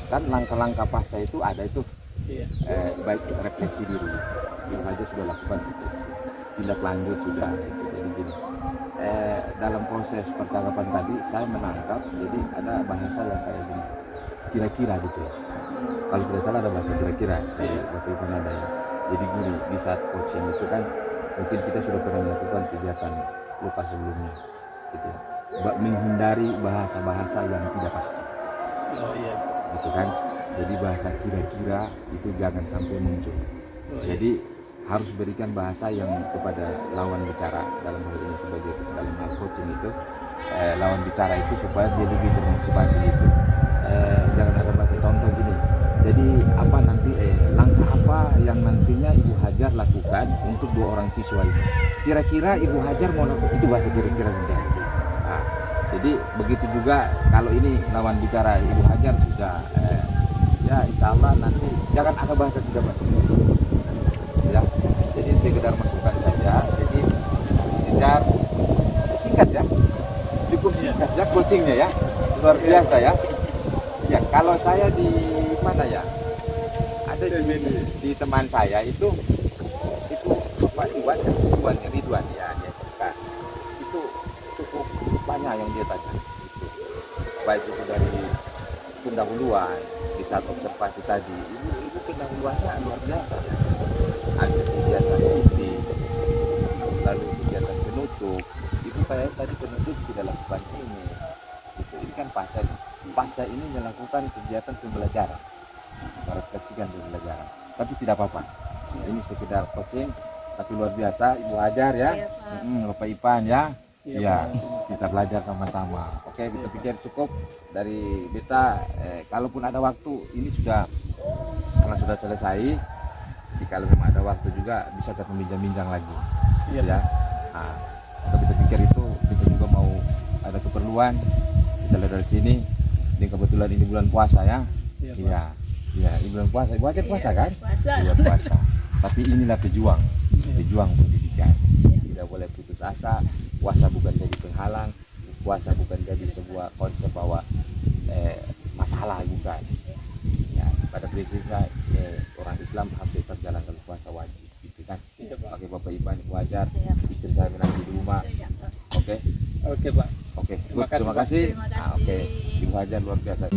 Kan langkah-langkah pasca itu ada itu, baik refleksi diri, Ibu Hajar sudah lakukan refleksi, tindak lanjut sudah. Gitu. Jadi gini, dalam proses percakapan tadi saya menangkap jadi ada bahasa yang kayak gini, kira-kira gitu ya. Kalau tidak salah ada bahasa kira-kira, jadi Bapak Ivan ada ya. Jadi gini, di saat coaching itu kan mungkin kita sudah pernah melakukan kegiatan lupa sebelumnya, gitu ya. Menghindari bahasa-bahasa yang tidak pasti. Oh iya. Gitu kan. Jadi bahasa kira-kira itu jangan sampai muncul. Oh, iya. Jadi harus berikan bahasa yang kepada lawan bicara dalam hal ini sebagai dalam hal coaching itu lawan bicara itu supaya dia lebih termotivasi itu. Jangan ada bahasa contoh gini. Jadi apa nanti langkah apa yang nantinya Ibu Hajar lakukan untuk dua orang siswa ini? Kira-kira Ibu Hajar mau lakukan itu bahasa kira-kira saja. Nah, jadi begitu juga kalau ini lawan bicara Ibu Hajar sudah ya insya Allah nanti jangan ada bahasa tidak pasti. Ya, jadi sekedar masukan saja. Jadi Hajar singkat ya, cukup singkat ya coachingnya ya, luar biasa ya. Ya kalau saya di mana ya, ada di teman saya itu Pak Ridwan ya, dia suka itu cukup banyak yang dia tanya itu, baik itu dari pendahuluan di saat observasi tadi itu pendahuluannya luar biasa, ada kegiatan inti lalu kegiatan penutup itu kayak tadi penutup tidak lakukan ini gitu. Ini kan pasca ini melakukan kegiatan pembelajaran, merefleksikan pembelajaran, tapi tidak apa-apa, ini sekedar coaching tapi luar biasa Ibu Hajar ya, Bapak Ivan ya. Ya, kita belajar sama-sama. Oke, kita pikir cukup dari beta. Kalaupun ada waktu, ini sudah karena sudah selesai. Jadi kalau memang ada waktu juga bisa kita bincang-bincang lagi, ya. Nah, kita pikir itu kita juga mau ada keperluan. Kita lihat dari sini. Ini kebetulan ini bulan puasa ya. Iya, ini bulan puasa. Ibu Hajar puasa kan? Iya puasa. Tapi inilah pejuang pendidikan. Tidak boleh putus asa. Puasa bukan jadi penghalang, puasa bukan jadi sebuah konsep bahwa masalah bukan. Ya, pada prinsipnya orang Islam harus tetap jalankan puasa wajib, gitu kan? Pakai Bapak Ivan Hajar, istri saya menanti di rumah. Oke, Pak. Oke, terima kasih. Ibu Hajar luar biasa.